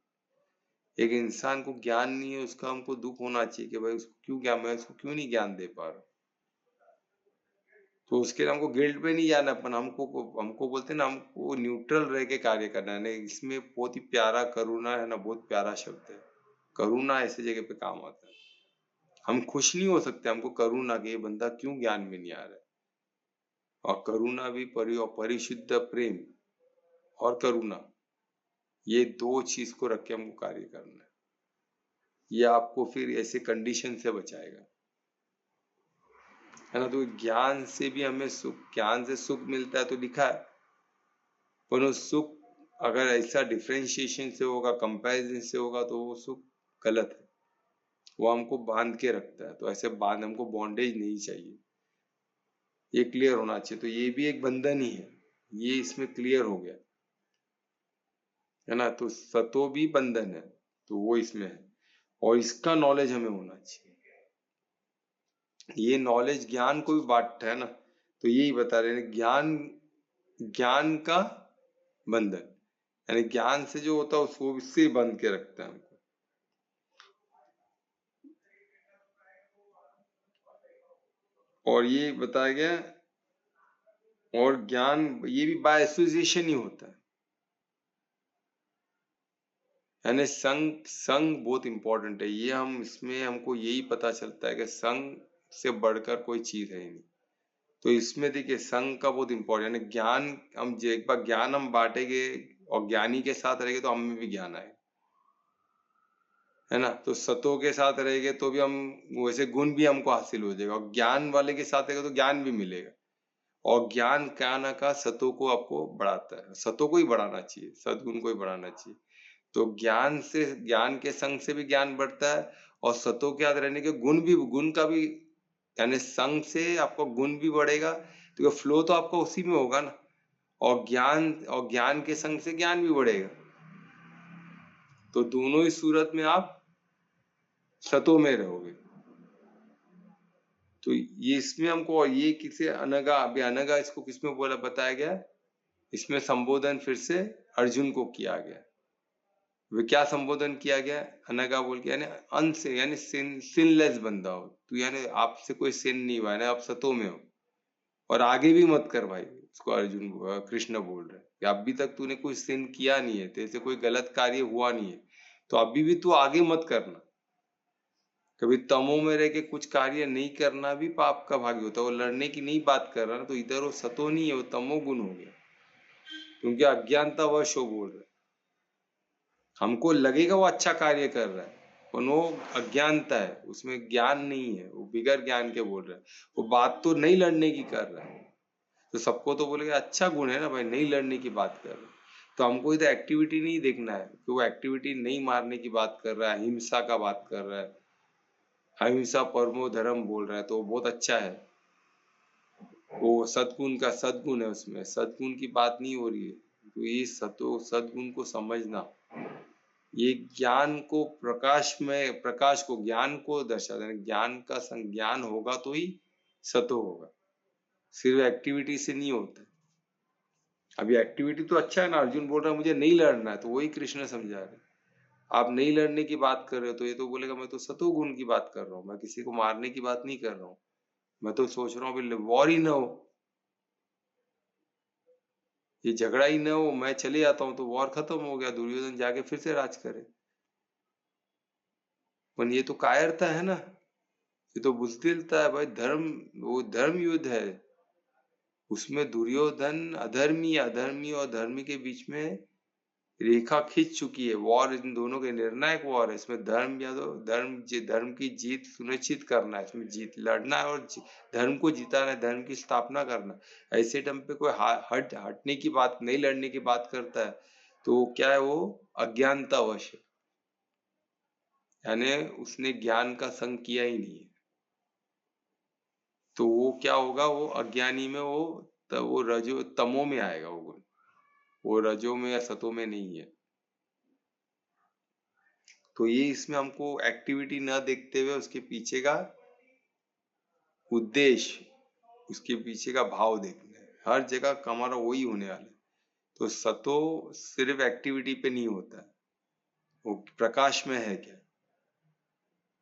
एक इंसान को ज्ञान नहीं है, उसका हमको दुख होना चाहिए कि भाई उसको क्यों ज्ञान, मैं उसको क्यों नहीं ज्ञान दे पा रहा। तो उसके लिए हमको गिल्ट पे नहीं जाना, अपन हमको हमको बोलते हैं ना, हमको न्यूट्रल रह के कार्य करना है। नहीं, इसमें बहुत ही प्यारा करुणा है ना, बहुत प्यारा शब्द है। करुणा ऐसी जगह पे काम आता है। हम खुश नहीं हो सकते, हमको करुणा कि ये बंदा क्यों ज्ञान में नहीं आ रहा है। और करुणा भी परिशुद्ध प्रेम और करुणा, ये दो चीज को रख के हमको कार्य करना है। ये आपको फिर ऐसे कंडीशन से बचाएगा, है ना। तो ज्ञान से भी हमें सुख, ज्ञान से सुख मिलता है तो लिखा है, पर वो सुख अगर ऐसा डिफ्रेंशिएशन से होगा, कंपैरिजन से होगा, तो वो सुख गलत है, वो हमको बांध के रखता है। तो ऐसे बांध, हमको बॉन्डेज नहीं चाहिए, ये क्लियर होना चाहिए। तो ये भी एक बंधन ही है, ये इसमें क्लियर हो गया, है ना। तो सतो भी बंधन है, तो वो इसमें है, और इसका नॉलेज हमें होना चाहिए। ये नॉलेज ज्ञान को भी बांटता है ना, तो यही बता रहे हैं, ज्ञान ज्ञान का बंधन, यानी ज्ञान से जो होता है उसको इससे बंध के रखता है हमको। और ये बताया गया, और ज्ञान ये भी बाय एसोसिएशन ही होता है, यानी संग संग बहुत इंपॉर्टेंट है। ये हम इसमें हमको यही पता चलता है कि संग से बढ़कर कोई चीज है ही नहीं। तो इसमें देखिए संग का बहुत इंपॉर्टेंट है। ज्ञान हम एक बार ज्ञान हम बांटेंगे और ज्ञानी के साथ रहेंगे तो हमें भी ज्ञान आएगा, है ना। तो सतों के साथ रहेंगे तो भी हम वैसे गुण भी हमको हासिल हो जाएगा, और ज्ञान वाले के साथ रहेगा तो ज्ञान भी मिलेगा। और ज्ञान क्या ना का सतों को आपको बढ़ाता है, सतों को ही बढ़ाना चाहिए, सदगुण को ही बढ़ाना चाहिए। तो ज्ञान से, ज्ञान के संग से भी ज्ञान बढ़ता है, और सतों के साथ रहने के गुण का भी, यानी संग से आपका गुण भी बढ़ेगा, तो फ्लो तो आपका उसी में होगा ना। और ज्ञान के संग से ज्ञान भी बढ़ेगा। तो दोनों ही सूरत में आप सतों में रहोगे। तो ये इसमें हमको, और ये किसे अनगा, अभी अनगा इसको किसमें बोला बताया गया, इसमें संबोधन फिर से अर्जुन को किया गया। वे क्या संबोधन किया गया, अनगा बोल के, यानी अन से, यानी सिनलेस बंदा हो तो, यानी आपसे कोई सिन नहीं हुआ, यानी आप सतों में हो, और आगे भी मत कर भाई। उसको अर्जुन कृष्ण बोल रहे कि अभी तक तूने कोई सिन किया नहीं है, तेरे से कोई गलत कार्य हुआ नहीं है, तो अभी भी तू आगे मत करना। कभी तमो में रह के कुछ कार्य नहीं करना भी पाप का भागी होता है। वो लड़ने की नहीं बात कर रहा ना, तो इधर वो सतो नहीं है, वो तमो गुण हो गया, क्योंकि अज्ञानतावश वो बोल रहे। हमको लगेगा वो अच्छा कार्य कर रहा है, पर वो अज्ञानता है, उसमें ज्ञान नहीं है, वो बिगड़ ज्ञान के बोल रहा है। वो बात तो नहीं लड़ने की कर रहा है, तो सबको तो बोलेगा अच्छा गुण है ना भाई, नहीं लड़ने की बात कर रहा है। तो हमको इधर एक्टिविटी नहीं देखना है कि वो एक्टिविटी नहीं मारने की बात कर रहा है, हिंसा का बात कर रहा है, अहिंसा परमो धर्म बोल रहा है, तो वो बहुत अच्छा है। वो सद्गुण का सद्गुण है, उसमें सद्गुण की बात नहीं हो रही है। तो ये सद्गुण को समझना, ये ज्ञान को प्रकाश में, प्रकाश को, ज्ञान को दर्शाता है। ज्ञान का संज्ञान होगा तो ही सतो होगा, सिर्फ एक्टिविटी से नहीं होता। अभी एक्टिविटी तो अच्छा है ना, अर्जुन बोल रहा है मुझे नहीं लड़ना है, तो वही कृष्ण समझा रहे। आप नहीं लड़ने की बात कर रहे हो, तो ये तो बोलेगा मैं तो सतो गुण की बात कर रहा हूँ, मैं किसी को मारने की बात नहीं कर रहा हूँ, मैं तो सोच रहा हूँ वॉर ही ना हो, ये झगड़ा ही ना हो, मैं चले जाता हूँ तो वॉर खत्म हो गया, दुर्योधन जाके फिर से राज करे। पर ये तो कायरता है ना, ये तो बुजदिलता है भाई। धर्म, वो धर्म युद्ध है, उसमें दुर्योधन अधर्मी, अधर्मी और धर्मी के बीच में रेखा खींच चुकी है। वॉर इन दोनों के निर्णायक वॉर है, इसमें धर्म या तो धर्म की जीत सुनिश्चित करना है, इसमें जीत लड़ना है, और धर्म को जिताना है, धर्म की स्थापना करना। ऐसे टाइम पे कोई हटने की बात, नहीं लड़ने की बात करता है, तो क्या है, वो अज्ञानतावश है, यानी उसने ज्ञान का संग किया ही नहीं है। तो वो क्या होगा, वो अज्ञानी में वो रजो तमो में आएगा वो गुण, वो रजो में या सतो में नहीं है। तो ये इसमें हमको एक्टिविटी ना देखते हुए उसके पीछे का उद्देश्य, उसके पीछे का भाव देखना है। हर जगह का हमारा वही होने वाला है। तो सतो सिर्फ एक्टिविटी पे नहीं होता है, वो प्रकाश में है क्या।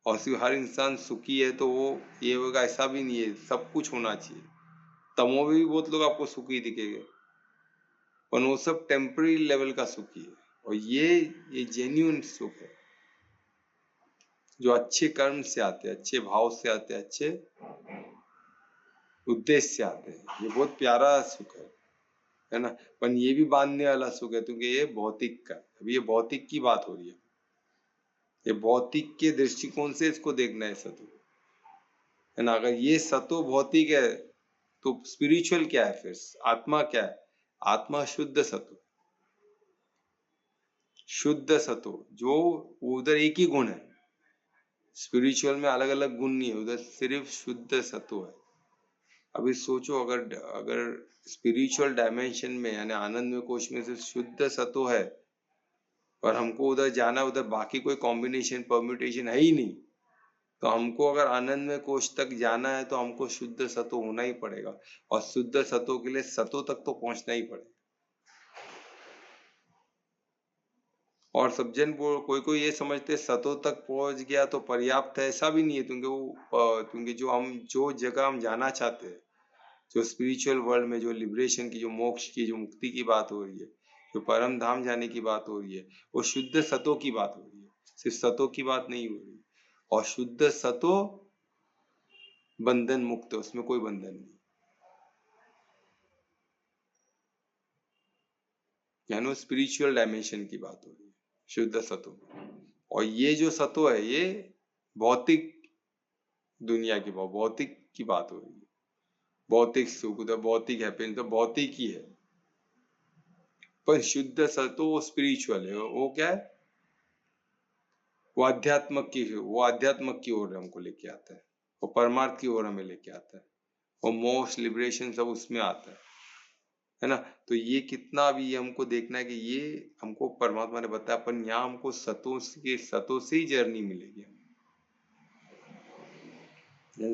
और सिर्फ हर इंसान सुखी है तो वो ये होगा, ऐसा भी नहीं है, सब कुछ होना चाहिए। तमो में भी बहुत लोग आपको सुखी दिखेंगे, पर वो सब टेम्पररी लेवल का सुखी है, और ये जेन्युइन सुख है, जो अच्छे कर्म से आते हैं, अच्छे भाव से आते हैं, अच्छे उद्देश्य से आते हैं। ये बहुत प्यारा सुख है ना। पर ये भी बांधने वाला सुख है, क्योंकि ये भौतिक का, अभी ये भौतिक की बात हो रही है, ये भौतिक के दृष्टिकोण से इसको देखना है सतो, है ना। अगर ये सतो भौतिक है तो स्पिरिचुअल क्या है, फिर आत्मा क्या है, आत्मा शुद्ध सतो, शुद्ध सतो, जो उधर एक ही गुण है। स्पिरिचुअल में अलग अलग गुण नहीं है, उधर सिर्फ शुद्ध सतो है। अभी सोचो, अगर अगर स्पिरिचुअल डायमेंशन में, यानी आनंद में कोश में से शुद्ध सतो है, और हमको उधर जाना, उधर बाकी कोई कॉम्बिनेशन परम्यूटेशन है ही नहीं, तो हमको अगर आनंद में कोश तक जाना है तो हमको शुद्ध सतो होना ही पड़ेगा, और शुद्ध सतो के लिए सतो तक तो पहुंचना ही पड़ेगा। और सब जन कोई कोई ये समझते सतो तक पहुंच गया तो पर्याप्त है, ऐसा भी नहीं है। क्योंकि जो जगह हम जाना चाहते हैं, जो स्पिरिचुअल वर्ल्ड में, जो लिबरेशन की, जो मोक्ष की, जो मुक्ति की बात हो रही है, जो परम धाम जाने की बात हो रही है वो शुद्ध सतो की बात हो रही है, सिर्फ सतो की बात नहीं हो रही। और शुद्ध सतो बंधन मुक्त है, उसमें कोई बंधन नहीं, यानी स्पिरिचुअल डायमेंशन की बात हो रही है शुद्ध सतो में। और ये जो सतो है ये भौतिक दुनिया की भौतिक की बात हो रही है, भौतिक सुख भौतिक हैप्पीनेस तो भौतिक ही है। पर शुद्ध सतो वो स्पिरिचुअल है, वो क्या है, वो आध्यात्मक की ओर हमको लेके आता है, वो परमार्थ की ओर हमें लेके आता है, वो मोक्ष लिबरेशन सब उसमें आता है ना। तो ये कितना भी ये हमको देखना है कि ये हमको परमात्मा ने बताया, अपन यहाँ हमको सतों से ही जर्नी मिलेगी।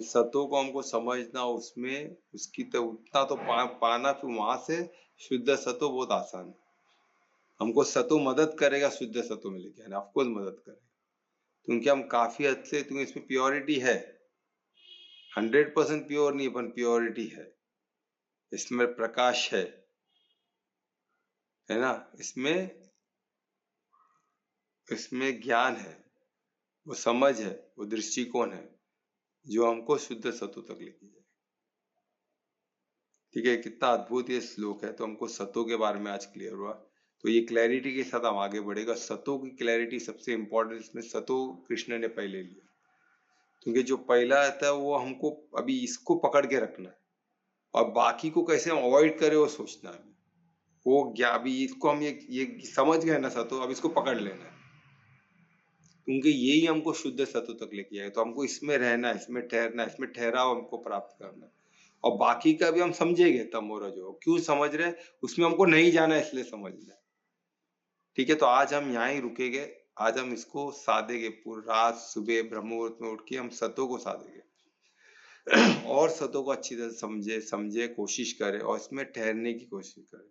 सतों को हमको समझना, उसमें उसकी तो उतना तो पाना, फिर वहां से शुद्ध सतो बहुत आसान है। हमको सतो मदद करेगा शुद्ध सतो में लेके आना, ऑफकोर्स मदद करेगा, क्योंकि हम काफी हद से, क्योंकि इसमें प्योरिटी है, 100% प्योर नहीं पर प्योरिटी है, इसमें प्रकाश है ना, इसमें ज्ञान है, वो समझ है, वो दृष्टिकोण है जो हमको शुद्ध सतो तक लेके जाए। ठीक है, कितना अद्भुत ये श्लोक है। तो हमको सतो के बारे में आज क्लियर हुआ, तो ये क्लैरिटी के साथ हम आगे बढ़ेगा। सतो की क्लैरिटी सबसे इंपॉर्टेंट, इसमें सतो कृष्ण ने पहले लिया, क्योंकि जो पहला आता है वो हमको अभी इसको पकड़ के रखना है, और बाकी को कैसे हम अवॉइड करें वो सोचना है। वो क्या, अभी इसको हम ये समझ गए ना सतो, अब इसको पकड़ लेना है, क्योंकि यही हमको शुद्ध सतो तक लेके आए। तो हमको इसमें रहना है, इसमें ठहरना है, इसमें ठहराव हमको प्राप्त करना है। और बाकी का भी हम समझेंगे, तमो रजो क्यों समझ रहे, उसमें हमको नहीं जाना है इसलिए समझना है। ठीक है, तो आज हम यहाँ ही रुकेंगे। आज हम इसको साधेंगे, पूरी रात सुबह ब्रह्म मुहूर्त में उठ के हम सतो को साधेंगे और सतो को अच्छी तरह समझे कोशिश करें, और इसमें ठहरने की कोशिश करें,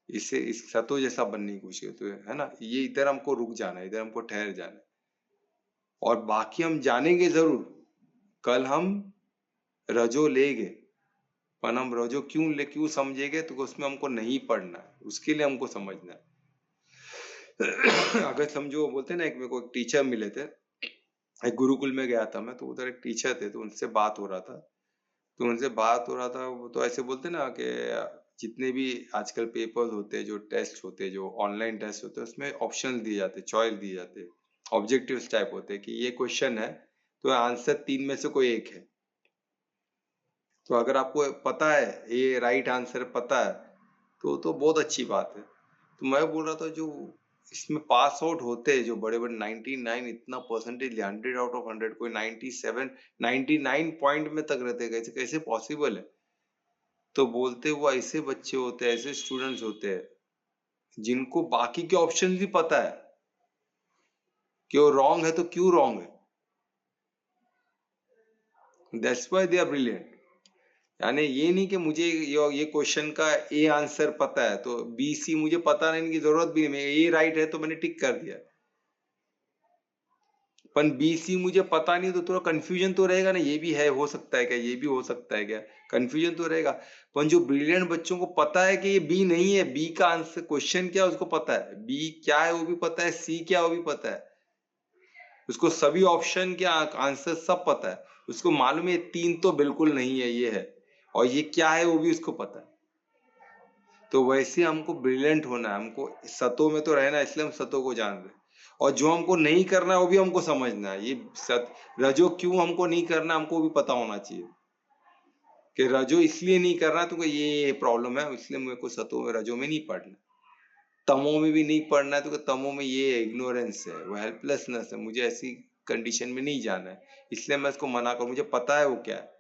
इससे इस सतो जैसा बनने की कोशिश करते है ना। ये इधर हमको रुक जाना है, इधर हमको ठहर जाना है, और बाकी हम जानेंगे जरूर। कल हम रजो लेंगे, पर हम रजो क्यों समझेंगे, तो उसमें हमको नहीं पढ़ना है, उसके लिए हमको समझना है। अगर समझो, बोलते ना, एक मेरे को एक टीचर मिले थे, एक गुरुकुल में गया था मैं, तो उधर एक टीचर थे, तो उनसे बात हो रहा था, वो तो ऐसे बोलते ना कि जितने भी आजकल पेपर्स होते हैं, जो टेस्ट होते हैं, जो ऑनलाइन टेस्ट होते हैं, उसमें ऑप्शन दिए जाते हैं, चॉइस दिए जाते हैं, ऑब्जेक्टिव्स टाइप होते हैं कि ये क्वेश्चन है तो आंसर 3 में से कोई एक है। तो अगर आपको पता है ये राइट आंसर पता है तो बहुत अच्छी बात है। तो मैं बोल रहा था, जो इसमें पास आउट होते हैं, जो बड़े बड़े 99 इतना परसेंटेज, 100 आउट ऑफ 100, कोई 97 99 पॉइंट में तक रहते, कैसे कैसे पॉसिबल है। तो बोलते वो ऐसे बच्चे होते हैं, ऐसे स्टूडेंट्स होते हैं जिनको बाकी के ऑप्शन भी पता है कि वो रॉन्ग है, तो क्यों रॉन्ग है, that's why they are brilliant. यानी ये नहीं कि मुझे ये क्वेश्चन का ए आंसर पता है तो बी सी मुझे पता नहीं की जरूरत भी नहीं, ए राइट है तो मैंने टिक कर दिया, पर बी सी मुझे पता नहीं, तो थोड़ा कंफ्यूजन तो रहेगा ना, ये भी है, हो सकता है क्या, ये भी हो सकता है क्या, कंफ्यूजन तो रहेगा। पर जो ब्रिलियंट बच्चों को पता है कि ये बी नहीं है, बी का आंसर क्वेश्चन क्या उसको पता है, बी क्या है वो भी पता है, सी क्या वो भी पता है, उसको सभी ऑप्शन के आंसर सब पता है, उसको मालूम है 3 तो बिल्कुल नहीं है, ये है, और ये क्या है वो भी उसको पता है। तो वैसे हमको ब्रिलियंट होना है, हमको सतों में तो रहना है, इसलिए हम सतों को जान रहे हैं, और जो हमको नहीं करना है वो भी हमको समझना है। ये रजो क्यों हमको नहीं करना, हमको भी पता होना चाहिए कि रजो इसलिए नहीं करना तो ये प्रॉब्लम है, इसलिए मेरे को सतों में रजो में नहीं पढ़ना, तमो में भी नहीं पढ़ना है, तो तमो में ये इग्नोरेंस है, वो हेल्पलेसनेस है, मुझे ऐसी कंडीशन में नहीं जाना है, इसलिए मैं इसको मना करूं। मुझे पता है वो क्या है,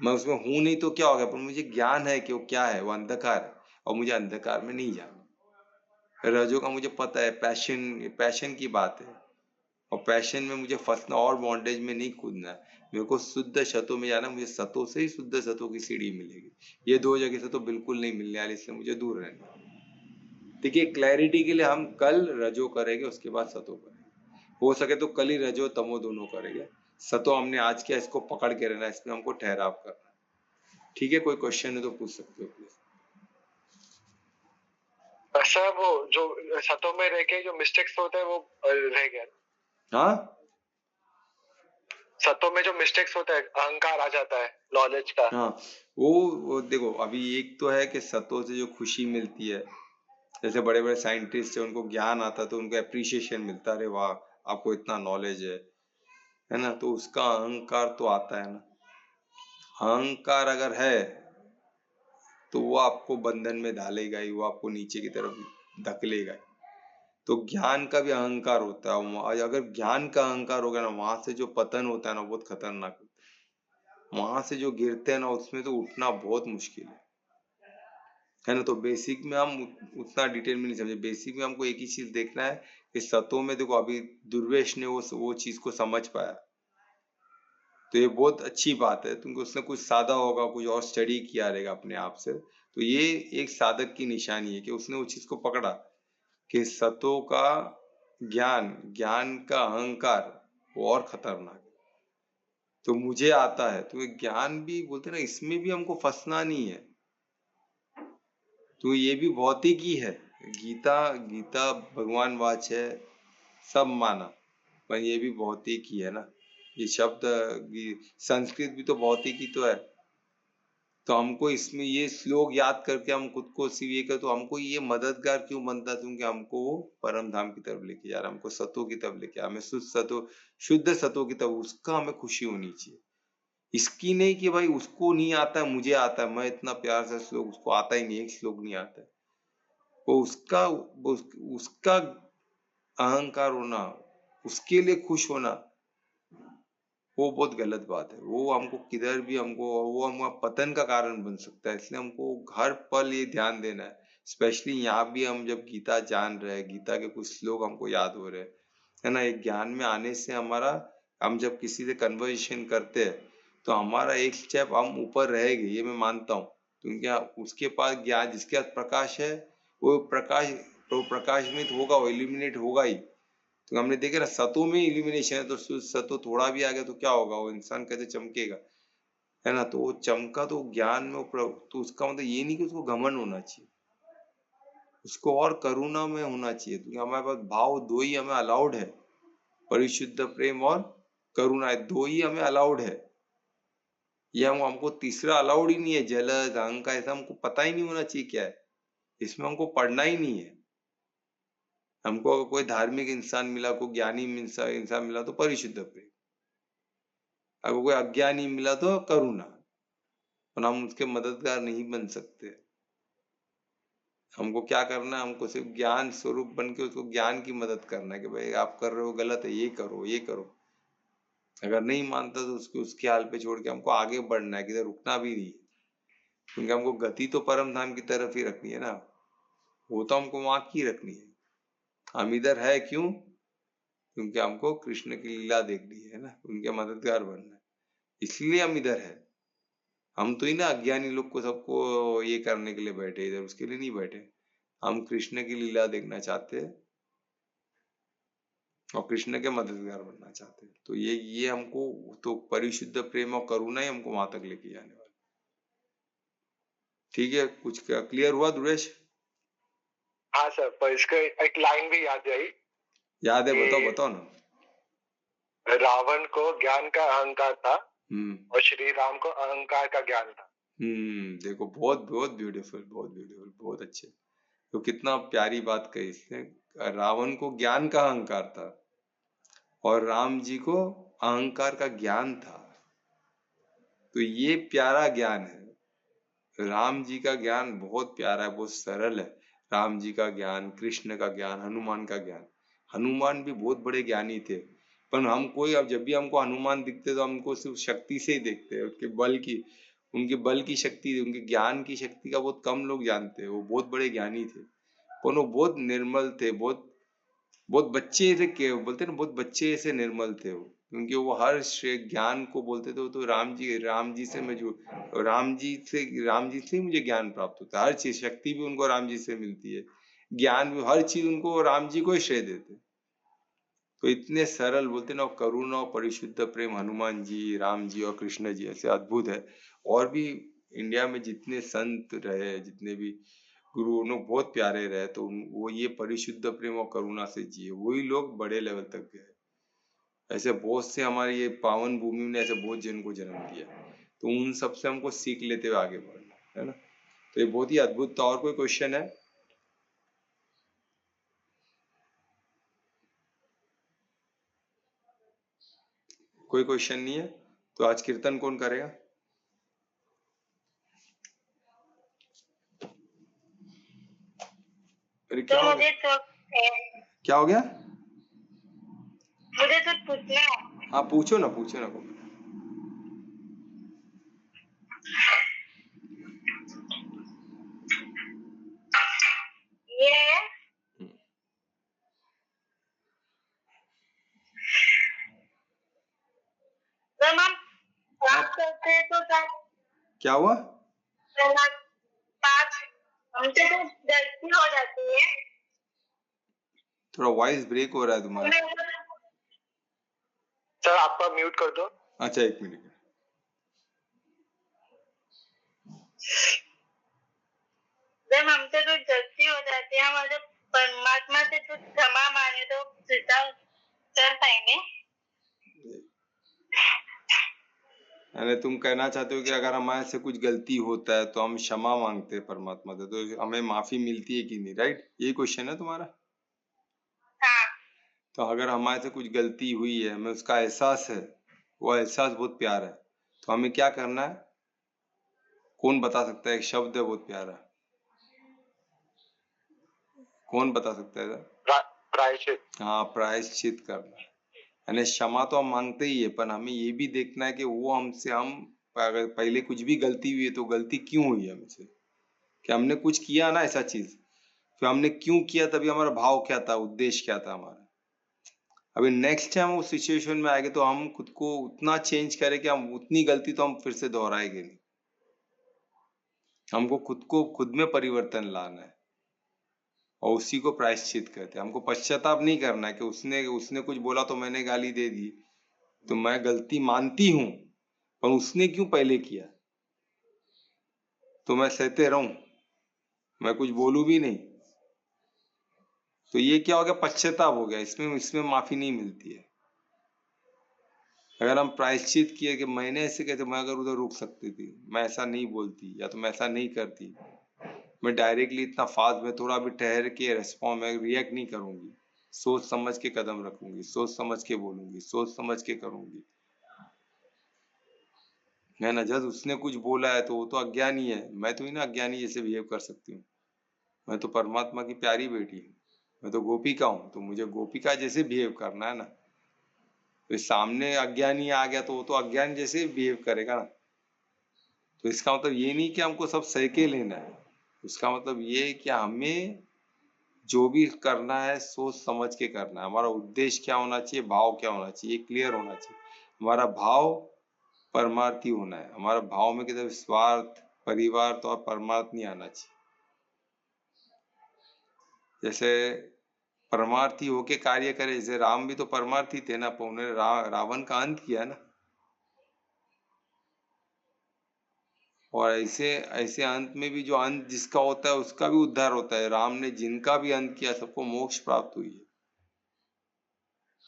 मैं उसमें हूं नहीं तो क्या हो गया, पर मुझे ज्ञान है कि वो क्या है, वो अंधकार है, और मुझे अंधकार में नहीं जाना। रजो का मुझे पता है, पैशन की बात है, और पैशन में मुझे फंसना और बॉन्डेज में नहीं कूदना है, मेरे को शुद्ध सतों में जाना, मुझे सतों से ही शुद्ध सतों की सीढ़ी मिलेगी, ये दो जगह से तो बिल्कुल नहीं मिलने वाली, इसलिए मुझे दूर रहना। देखिए, क्लैरिटी के लिए हम कल रजो करेंगे, उसके बाद सतो करेंगे, हो सके तो कल ही रजो तमो दोनों करेंगे। सतो हमने आज किया, इसको पकड़ के रहना, इसमें हमको ठहराव करना। ठीक है, कोई क्वेश्चन है तो पूछ सकते हो प्लीज। सर वो जो सतों में रह के जो मिस्टेक्स होते हैं वो रह गया। हाँ सतों में जो मिस्टेक्स होता है अहंकार आ जाता है नॉलेज का। हाँ वो देखो, अभी एक तो है कि सतों से जो खुशी मिलती है, जैसे बड़े बड़े साइंटिस्ट है उनको ज्ञान आता है तो उनको अप्रिसिएशन मिलता है, अरे वाह आपको इतना नॉलेज है ना, तो उसका अहंकार तो आता है ना। अहंकार अगर है तो वो आपको बंधन में डालेगा ही, वो आपको नीचे की तरफ धकेलेगा ही। तो ज्ञान का भी अहंकार होता है, अगर ज्ञान का अहंकार होगा ना, वहां से जो पतन होता है ना बहुत खतरनाक होता है, वहां से जो गिरते हैं ना उसमें तो उठना बहुत मुश्किल है ना। तो बेसिक में हम उतना डिटेल में नहीं समझे, बेसिक में हमको एक ही चीज देखना है कि सतों में देखो, अभी दुर्वेश ने वो चीज को समझ पाया, तो ये बहुत अच्छी बात है, क्योंकि उसने कुछ साधा होगा, कुछ और स्टडी किया रहेगा अपने आप से, तो ये एक साधक की निशानी है कि उसने उस चीज को पकड़ा कि सतों का ज्ञान, ज्ञान का अहंकार वो और खतरनाक है। तो मुझे आता है तो ये ज्ञान भी बोलते ना, इसमें भी हमको फंसना नहीं है, तो ये भी भौतिक ही है। गीता गीता भगवान वाच है, सब माना, पर ये भी भौतिक ही है ना। ये शब्द संस्कृत भी तो भौतिक ही तो है। तो हमको इसमें ये श्लोक याद करके हम खुद को सिर्फ ये कर, तो हमको ये मददगार क्यों बनता है, क्योंकि हमको वो परम धाम की तरफ लेके जा रहा है, हमको सतों की तरफ लेके, हमें शुद्ध सतों की तरफ, उसका हमें खुशी होनी चाहिए। इसकी नहीं कि भाई उसको नहीं आता है मुझे आता है, मैं इतना प्यार से श्लोक, उसको आता ही नहीं, एक श्लोक नहीं आता है, वो उसका अहंकार होना, उसके लिए खुश होना, वो बहुत गलत बात है। वो हमको किधर भी हमको वो हमारा पतन का कारण बन सकता है, इसलिए हमको हर पल ये ध्यान देना है। स्पेशली यहाँ भी हम जब गीता जान रहे हैं, गीता के कुछ श्लोक हमको याद हो रहे हैं, है ना, एक ज्ञान में आने से हमारा, हम जब किसी से कन्वर्सेशन करते हैं तो हमारा एक स्टेप हम ऊपर रहेंगे, ये मैं मानता हूँ, क्योंकि उसके पास ज्ञान, जिसके पास प्रकाश है वो प्रकाशमित होगा, वो इल्यूमिनेट होगा ही। तो हमने देखा ना, सतों में इल्यूमिनेशन है, तो सतो थोड़ा भी आ गया तो क्या होगा, वो इंसान कैसे चमकेगा, है ना। तो वो चमका तो ज्ञान में तो उसका मतलब ये नहीं कि उसको घमंड होना चाहिए, उसको और करुणा में होना चाहिए, क्योंकि हमारे पास भाव दो ही हमें अलाउड है, परिशुद्ध प्रेम और करुणा, दो ही हमें अलाउड है। ये हमको तीसरा अलाउड ही नहीं है, जलद अहंकार, ऐसा हमको पता ही नहीं होना चाहिए क्या है, इसमें हमको पढ़ना ही नहीं है। हमको अगर कोई धार्मिक इंसान मिला, कोई ज्ञानी इंसान मिला तो परिशुद्ध प्रेम, अगर कोई अज्ञानी मिला तो करुणा, पर हम उसके मददगार नहीं बन सकते। हमको क्या करना है, हमको सिर्फ ज्ञान स्वरूप बन के उसको ज्ञान की मदद करना है कि भाई आप कर रहे हो गलत है, ये करो ये करो। अगर नहीं मानता तो उसको उसके हाल पे छोड़ के हमको आगे बढ़ना है, किधर रुकना भी नहीं, क्योंकि हमको गति तो परम धाम की तरफ ही रखनी है ना, वो तो हमको वहां की रखनी है। हम इधर है क्यों, क्योंकि हमको कृष्ण की लीला देखनी है ना, उनके मददगार बनना है, इसलिए हम इधर है। हम तो ही ना अज्ञानी लोग को सबको ये करने के लिए बैठे, इधर उसके लिए नहीं बैठे, हम कृष्ण की लीला देखना चाहते हैं और कृष्ण के मददगार बनना चाहते हैं। तो ये हमको तो परिशुद्ध प्रेम और करुणा ही हमको वहां तक लेके जाने वाला। ठीक है, कुछ क्लियर हुआ दुरेश? हाँ सर, पर इसका एक लाइन भी याद आई। याद है? बताओ बताओ ना। रावण को ज्ञान का अहंकार था हम्म और श्री राम को अहंकार का ज्ञान था। देखो, बहुत बहुत ब्यूटीफुल, बहुत अच्छे। तो कितना प्यारी बात कही इसने, रावण को ज्ञान का अहंकार था और राम जी को अहंकार का ज्ञान था। तो ये प्यारा ज्ञान है, राम जी का ज्ञान बहुत प्यारा है, बहुत सरल है। राम जी का ज्ञान, कृष्ण का ज्ञान, हनुमान का ज्ञान, हनुमान भी बहुत बड़े ज्ञानी थे, पर हम कोई, अब जब भी हमको हनुमान दिखते तो हमको सिर्फ शक्ति से ही देखते हैं, उनके बल की शक्ति, उनके ज्ञान की शक्ति का बहुत कम लोग जानते हैं। वो बहुत बड़े ज्ञानी थे, पर वो बहुत निर्मल थे, बहुत बहुत बच्चे थे, के बोलते ना, बहुत बच्चे से निर्मल थे वो, क्योंकि वो हर ज्ञान को बोलते थे, वो तो राम जी से मैं जो राम जी से ही मुझे ज्ञान प्राप्त होता है, हर चीज, शक्ति भी उनको राम जी से मिलती है, ज्ञान भी, हर चीज उनको राम जी को ही श्रेय देते। तो इतने सरल, बोलते ना, करुणा और परिशुद्ध प्रेम, हनुमान जी, राम जी और कृष्ण जी ऐसे अद्भुत है। और भी इंडिया में जितने संत रहे, जितने भी गुरु उन्होंने बहुत प्यारे रहे, तो वो ये परिशुद्ध प्रेम और करुणा से जिए, वही लोग बड़े लेवल तक गए। ऐसे बहुत से हमारी ये पावन भूमि में ऐसे बहुत जन को जन्म दिया, तो उन सब से हमको सीख लेते हुए आगे बढ़ना है ना। तो ये बहुत ही अद्भुत था। और कोई क्वेश्चन है? कोई क्वेश्चन नहीं है? तो आज कीर्तन कौन करेगा? अरे क्या हो गया? क्या हो गया? मुझे कुछ पूछना है। हाँ पूछो ना, पूछो ना। ये जब हम पाप करते हैं तो क्या हुआ? पाप हमसे तो गलती हो जाती है। थोड़ा वॉइस ब्रेक हो रहा है तुम्हारा। सर आपका म्यूट कर दो। अच्छा एक मिनट। जब हमसे कुछ गलती हो जाती है, हम जब परमात्मा से कुछ क्षमा मांगे तो सीधा चल पाएंगे। यानी तुम कहना चाहते हो कि अगर हमारे से कुछ गलती होता है तो हम क्षमा मांगते हैं परमात्मा से, तो हमें माफी मिलती है कि नहीं, राइट? ये क्वेश्चन है तुम्हारा? हाँ। तो अगर हमारे से कुछ गलती हुई है, हमें उसका एहसास है, वो एहसास बहुत प्यारा है, तो हमें क्या करना है? कौन बता सकता है? एक शब्द है बहुत प्यारा, कौन बता सकता है? प्रायश्चित। हाँ, प्रायश्चित करना। यानी क्षमा तो हम मांगते ही है, पर हमें ये भी देखना है कि वो हमसे, हम अगर पहले कुछ भी गलती हुई है तो गलती क्यों हुई है हमसे, कि हमने कुछ किया ना ऐसा चीज, फिर हमने क्यों किया, तभी हमारा भाव क्या था, उद्देश्य क्या था हमारा। अभी नेक्स्ट टाइम उस सिचुएशन में आएंगे तो हम खुद को उतना चेंज करें कि हम उतनी गलती तो हम फिर से दोहराएंगे नहीं। हमको खुद को खुद में परिवर्तन लाना है और उसी को प्रायश्चित कहते हैं। हमको पश्चाताप नहीं करना है कि उसने कुछ बोला तो मैंने गाली दे दी, तो मैं गलती मानती हूं, पर उसने क्यों पहले किया तो मैं सहते रहूं, मैं कुछ बोलूं भी नहीं, तो ये क्या हो गया? पश्चाताप हो गया। इसमें माफी नहीं मिलती है। अगर हम प्रायश्चित किए कि मैंने ऐसे कहते, मैं अगर उधर रुक सकती थी, मैं ऐसा नहीं बोलती, या तो मैं ऐसा नहीं करती, मैं डायरेक्टली इतना फास्ट में थोड़ा भी ठहर के रेस्पॉन्ड में रिएक्ट नहीं करूंगी, सोच समझ के कदम रखूंगी, सोच समझ के बोलूंगी, सोच समझ के करूंगी, है ना। जब उसने कुछ बोला है तो वो तो अज्ञानी है, मैं तो ही ना अज्ञानी जैसे बिहेव कर सकती हूँ। मैं तो परमात्मा की प्यारी बेटी हूँ, मैं तो गोपिका हूँ, तो मुझे गोपिका जैसे बिहेव करना है ना। तो सामने अज्ञानी आ गया तो वो तो अज्ञान जैसे बिहेव करेगा ना। तो इसका मतलब ये नहीं कि हमको सब सह के लेना है, उसका मतलब ये है कि हमें जो भी करना है सोच समझ के करना है। हमारा उद्देश्य क्या होना चाहिए, भाव क्या होना चाहिए, क्लियर होना चाहिए। हमारा भाव परमार्थी होना है। हमारा भाव में किसी स्वार्थ, परिवार तो और परमार्थ नहीं आना चाहिए। जैसे परमार्थी होके कार्य करे, जैसे राम भी तो परमार्थी थे ना, पर उन्होंने रावण का अंत किया ना। और ऐसे ऐसे अंत में भी जो अंत जिसका होता है उसका भी उद्धार होता है। राम ने जिनका भी अंत किया सबको मोक्ष प्राप्त हुई है,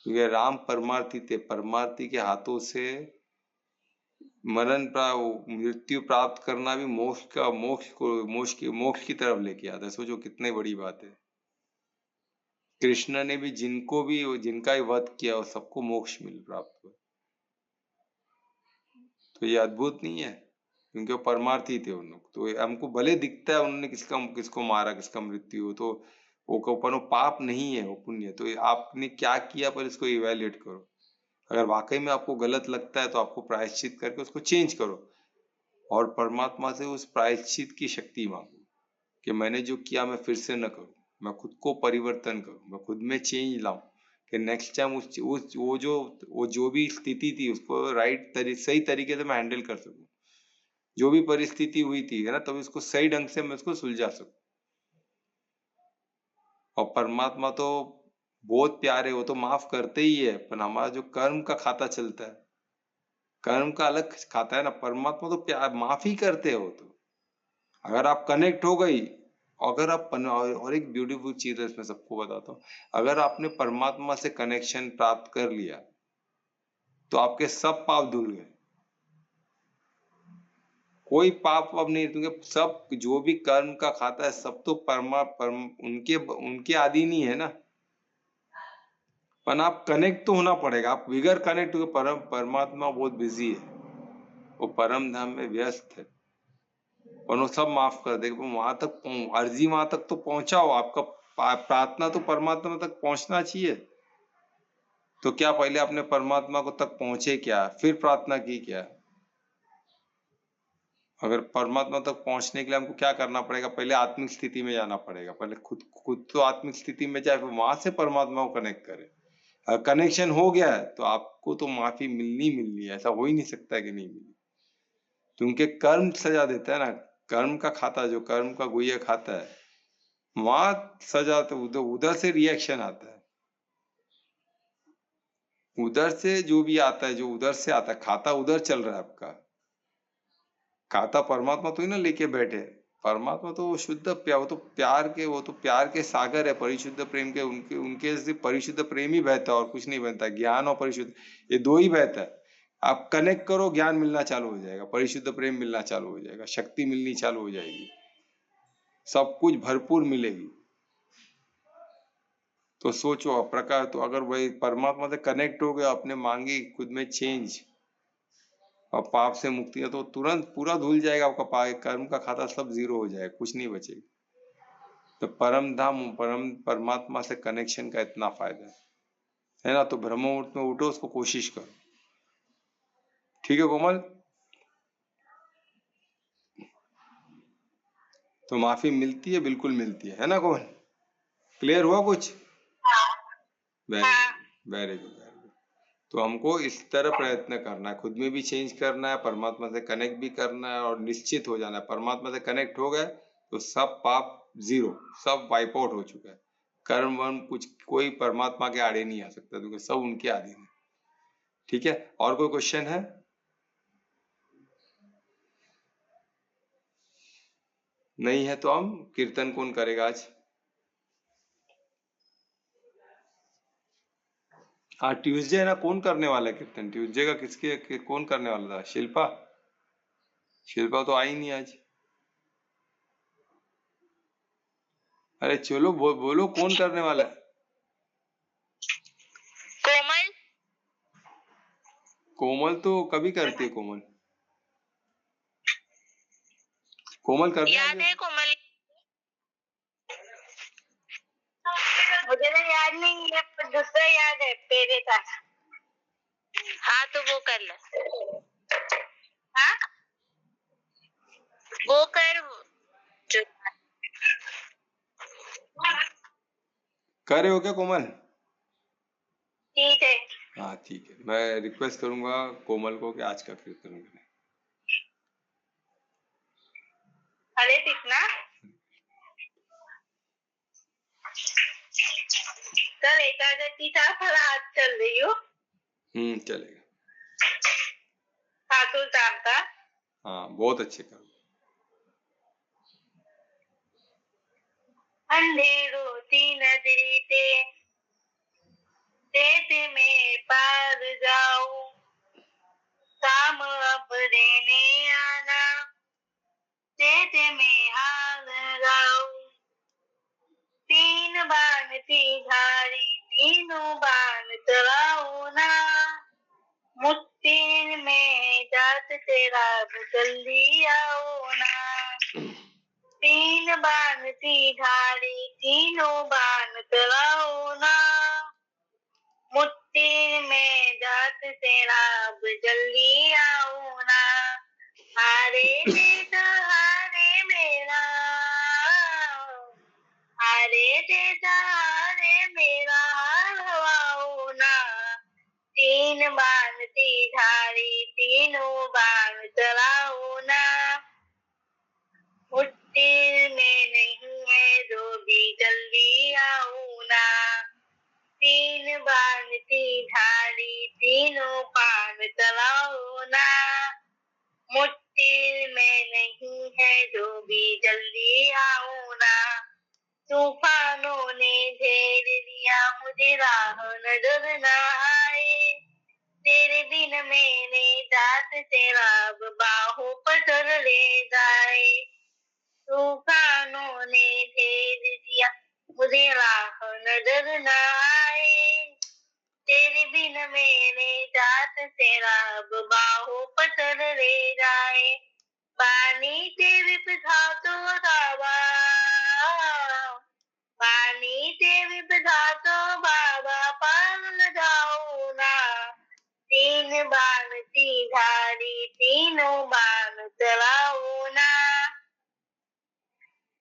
क्योंकि राम परमार्थी थे। परमार्थी के हाथों से मृत्यु प्राप्त करना भी मोक्ष की तरफ लेके आता है। सोचो कितनी बड़ी बात है। कृष्ण ने भी जिनका ही वध किया और सबको मोक्ष प्राप्त हुआ। तो ये अद्भुत नहीं है, क्योंकि वो परमार्थी थे उन लोग। तो हमको भले दिखता है उन्होंने किसको मारा, किसका मृत्यु हो, तो वो पाप नहीं है, वो पुण्य। तो आपने क्या किया पर इसको इवेल्युएट करो। अगर वाकई में आपको गलत लगता है तो आपको प्रायश्चित करके उसको चेंज करो, और परमात्मा से उस प्रायश्चित की शक्ति मांगो कि मैंने जो किया मैं फिर से न करूं, मैं खुद को परिवर्तन करूं, मैं खुद में चेंज लाऊं, कि नेक्स्ट टाइम वो जो भी स्थिति थी उसको सही तरीके से मैं हैंडल कर सकूं। जो भी परिस्थिति हुई थी, है ना, तब इसको सही ढंग से मैं उसको सुलझा सकूं। और परमात्मा तो बहुत प्यारे, वो तो माफ करते ही है, पर हमारा जो कर्म का खाता चलता है, कर्म का अलग खाता है ना। परमात्मा तो प्यार माफ ही करते हो। तो अगर आप कनेक्ट हो गई अगर आप और एक ब्यूटीफुल चीज है इसमें सबको बताता हूँ, अगर आपने परमात्मा से कनेक्शन प्राप्त कर लिया तो आपके सब पाप धुल गए, कोई पाप अब नहीं, क्योंकि सब जो भी कर्म का खाता है सब तो उनके अधीन ही है ना। पर आप कनेक्ट तो होना पड़ेगा, आप बिगर कनेक्ट हुए परमात्मा बहुत बिजी है, वो परम धाम में व्यस्त है, और वो सब माफ कर देगा। वहां तक अर्जी वहां तक तो पहुंचाओ, आपका प्रार्थना तो परमात्मा तक पहुंचना चाहिए। तो क्या पहले आपने परमात्मा को तक पहुंचे क्या, फिर प्रार्थना की क्या? अगर परमात्मा तक पहुंचने के लिए हमको क्या करना पड़ेगा, पहले आत्मिक स्थिति में जाना पड़ेगा, पहले खुद तो आत्मिक स्थिति में जाए, फिर वहां से परमात्मा को कनेक्ट करें। अगर कनेक्शन हो गया है तो आपको तो माफी मिलनी है, ऐसा हो ही नहीं सकता है कि नहीं मिली। क्योंकि कर्म सजा देता है ना, कर्म का खाता, जो कर्म का गुह्य खाता है, वहां सजा तो उधर से रिएक्शन आता है, उधर से जो भी आता है, जो उधर से आता है, खाता उधर चल रहा है आपका। खाता परमात्मा तो ही ना लेके बैठे, परमात्मा तो शुद्ध वो तो प्यार के सागर है, परिशुद्ध प्रेम के, उनके से परिशुद्ध प्रेम ही बहता है और कुछ नहीं बनता। ज्ञान और परिशुद्ध, ये दो ही बहता है। आप कनेक्ट करो, ज्ञान मिलना चालू हो जाएगा, परिशुद्ध प्रेम मिलना चालू हो जाएगा, शक्ति मिलनी चालू हो जाएगी, सब कुछ भरपूर मिलेगी। तो सोचो प्रकार, तो अगर वही परमात्मा से कनेक्ट हो गया, आपने मांगी खुद में चेंज और पाप से मुक्ति है, तो तुरंत पूरा धुल जाएगा आपका कर्म का खाता, सब जीरो हो जाएगा, कुछ नहीं बचेगा। तो परम धाम, परमात्मा से कनेक्शन का इतना फायदा है ना। तो ब्रह्म मुहूर्त में उठो, उसको कोशिश करो। ठीक है कोमल, तो माफी मिलती है, बिल्कुल मिलती है ना कोमल? क्लियर हुआ कुछ? Very good, very good, very good. तो हमको इस तरह प्रयत्न करना है, खुद में भी चेंज करना है, परमात्मा से कनेक्ट भी करना है, और निश्चित हो जाना है परमात्मा से कनेक्ट हो गए तो सब पाप जीरो, सब वाइप आउट हो चुका है। कर्म वर्म कुछ कोई परमात्मा के आड़े नहीं आ सकता, क्योंकि सब उनके अधीन है। ठीक है, और कोई क्वेश्चन है? नहीं है तो हम कीर्तन कौन करेगा आज? हाँ ट्यूसडे है ना, कौन करने वाला है कीर्तन ट्यूसडे का? कौन करने वाला था? शिल्पा? शिल्पा तो आई नहीं आज। अरे चलो बोलो कौन करने वाला है? कोमल। कोमल तो कभी करती है, कोमल करने याद है कोमल? मुझे तो याद नहीं है, पर दूसरा याद है, पेरे था। हाँ तो वो कर ले। हाँ वो कर जो। कर रहे हो क्या कोमल? ठीक है। हाँ ठीक है, मैं रिक्वेस्ट करूंगा कोमल को कि आज का कीर्तन करें। अरे दिखना कल एकादशी था, फल आज चल रही हो। चलेगा। खाटू श्याम का। हाँ बहुत अच्छे करो। अंधेरो सी नजरी तेज में पार जाऊं, शाम अब देने आना, तेज में हार जाऊं। तीन बाण की धारी, तीनों बाण चलाओ ना, मुट्ठी में जात तेरा जल्दी आओ ना। तीन बाण की धारी, तीनों बाण चलाओ ना, मुट्ठी में जात तेरा जल्दी आओ ना। हारे देता हारे मेरा, हारे देता हारे मेरा, हार हवाओ ना। तीन बाण की धारी, तीनों बाण चलाओ ना, मुट्ठी में नहीं है जो भी जल्दी आओ ना। तीन बाण की धारी, तीनों बाण चलाओ ना, मुट्ठी में नहीं है है जो भी जल्दी आओ ना। तूफानों ने घेर लिया मुझे राह नजर न आए। तेरे बिन मैंने दास तेरा अब बाहों पर कर ले जाए। तूफानों ने घेर लिया मुझे राह नजर न आए। तेरे बिन मैंने दास तेरा अब बाहों पर कर ले जाए। पानी तेरे पिता तो बाबा, पानी तेरे पिता तो बाबा पार न जाओ ना। तीन बाण की धारी तीनों बाण चलाओ ना।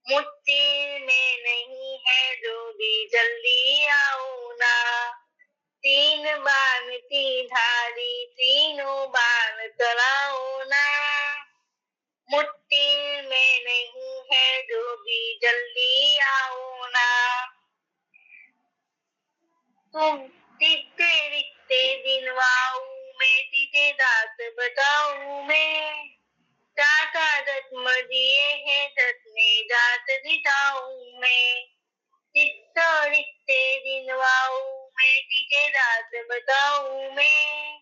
मुट्ठी में नहीं है जो भी जल्दी आओ ना। तीन बाण की धारी तीनों बाण चलाओ ना। मुट्ठी में नहीं है जो भी जल्दी आओ ना। तुम दिखते दिखते दिनवाऊ मैं तीते दास बताऊं मैं। दाता दत्त मदिए है दत्त ने दात दिखाऊं मैं। दिखते दिखते दिनवाऊ मैं तीते दास बताऊं मैं।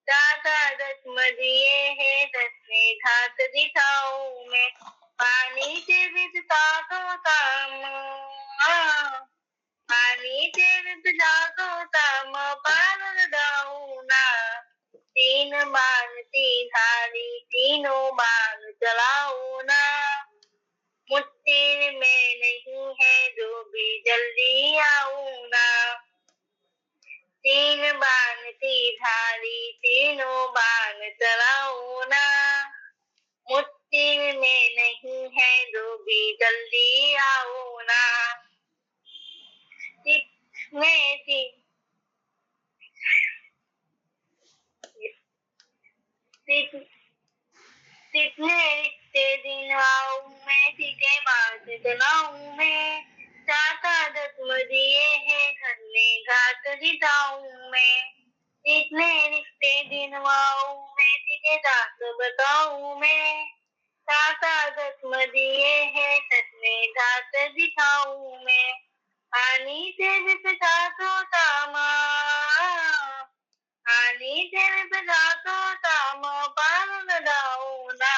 दाता दत्त मदिए है दत्त ने दात दिखाऊं मैं। पानी से बिजता तो काम, पानी से बिजता तो काम पार लगाऊं ना। तीन बाण की धारी तीनों बाण चलाओ ना। मुट्ठी में नहीं है जो भी जल्दी आओ ना। तीन बाण की धारी तीनों बाण चलाओ ना। मुट्ठी में नहीं है जो भी जल्दी आओ ना। मैं कितने रिश्ते दिन आऊं मैं सीधे बात चलाऊं मैं। चाचा दत्त मदिए है घर में घाट दिखाऊं मैं। कितने रिश्ते दिन आऊं मैं सीधे दास बताऊं मैं। चाचा दत्त मदिए है घर में घाट दिखाऊं मैं। पानी से बिपता तो तामा, पानी से बिपता तो तामा पार लगाओ ना।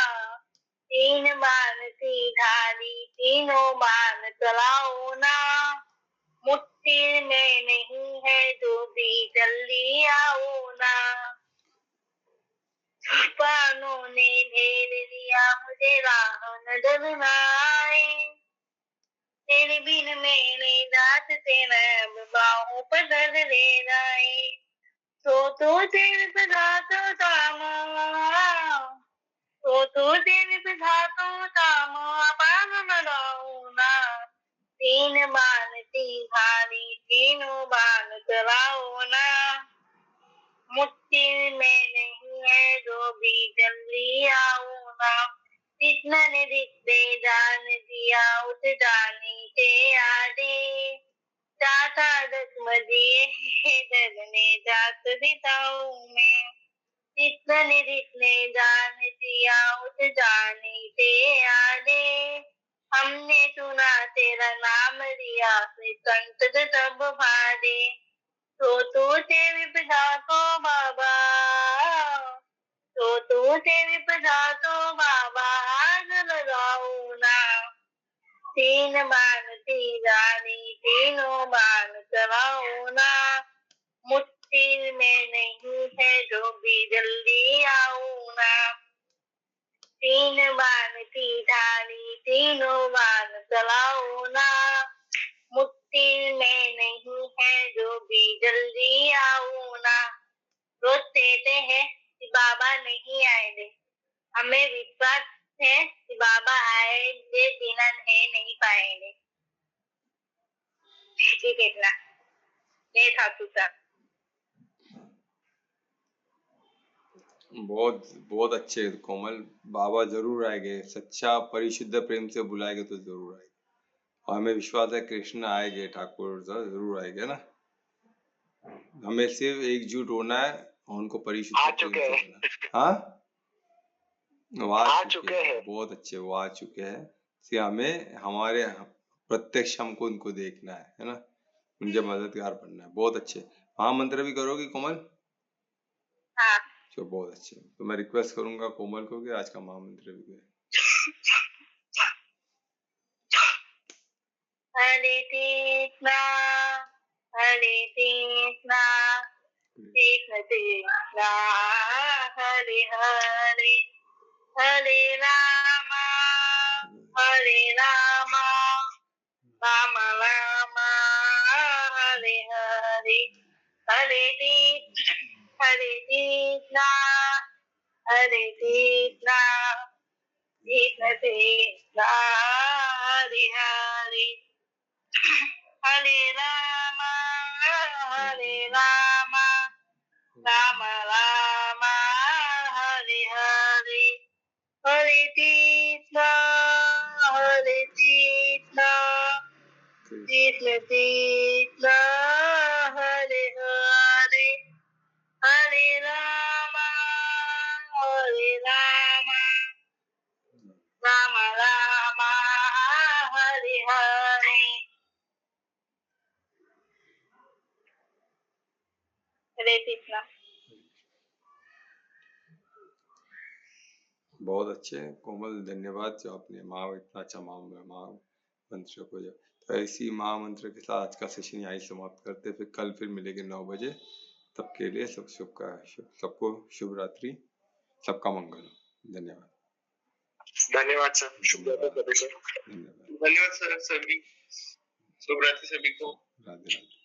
तीन बाण की धारी तीनों बाण चलाओ ना। मुट्ठी में नहीं है जो भी जल्दी आओ ना। तूफानों ने घेर लिया मुझे राह नजर न आए। तेरे बिन मैंने दास तेरा अब बाहों पर दर्द ले जाए। तो तेरे पिता तो तामा, तो तेरे पिता तो तामा पार लगाओ ना। तीन बाण की धारी तीनों बाण चलाओ ना। मुट्ठी में नहीं है जो भी जल्दी आओ ना। कृष्ण ने रिश्ते जान दिया उस जानी के आदे। चाचा दत्त मदिए है दत्त ने जात दिखाऊं मैं। कृष्ण ने रिश्ते जान दिया उस जानी के आदे। हमने सुना तेरा नाम लिया संत सब भादे। तो तेरे पिता को बाबा, तो तेरे पिता तो बाबा आग लगाओ ना। तीन बाण की धारी तीनों बाण चलाओ ना। मुट्ठी में नहीं है जो भी जल्दी आओ ना। तीन बाण की धारी तीनों बाण चलाओ ना। मुट्ठी में नहीं है जो भी जल्दी आओ ना। रोज कहते हैं कि बाबा नहीं आएंगे, हमें विश्वास है कि बाबा आएंगे बिना नहीं पाएंगे। ठीक है ना, ये ठाकुर साहब। बहुत बहुत अच्छे कोमल। बाबा जरूर आएंगे, सच्चा परिशुद्ध प्रेम से बुलाएंगे तो जरूर आएंगे। और हमें विश्वास है कृष्ण आएंगे, ठाकुर साहब जरूर आएंगे ना। हमें सिर्फ एकजुट होना है और उनको परिशुद्ध आ प्रेम चुके से हैं। बुलाना। हाँ वो आ चुके हैं, बहुत अच्छे, वो आ चुके हैं। इसलिए हमें हमारे प्रत्यक्ष हमको उनको देखना है ना, उनके मददगार बनना है। बहुत अच्छे। महामंत्र भी करोगी कोमल? हाँ। तो बहुत अच्छे। तो मैं रिक्वेस्ट करूंगा कोमल को कि आज का महामंत्र भी करे। हरे कृष्णा हरे कृष्णा कृष्ण कृष्णा हरे हरे हरे राम राम राम हरे हरे हरे कृष्णा हरे कृष्णा कृष्ण कृष्णा हरे हरे हरे राम राम राम हरे हरे हरे कृष्णा कृष्ण कृष्ण हरे हरे हरे राम राम राम हरे हरे हरे कृष्णा। बहुत अच्छे कोमल, धन्यवाद जो आपने इतना अच्छा महामंत्र को। तो ऐसी महामंत्र के साथ आज का सेशन यहीं समाप्त करते, फिर कल फिर मिलेंगे 9 बजे। तब के लिए सबको शुभ रात्रि, सबका मंगल हो। धन्यवाद। धन्यवाद सर, शुभ रात्रि सभी को। धन्यवाद। धन्यवाद सर, सभी शुभ रात्रि सभी को। राधे राधे।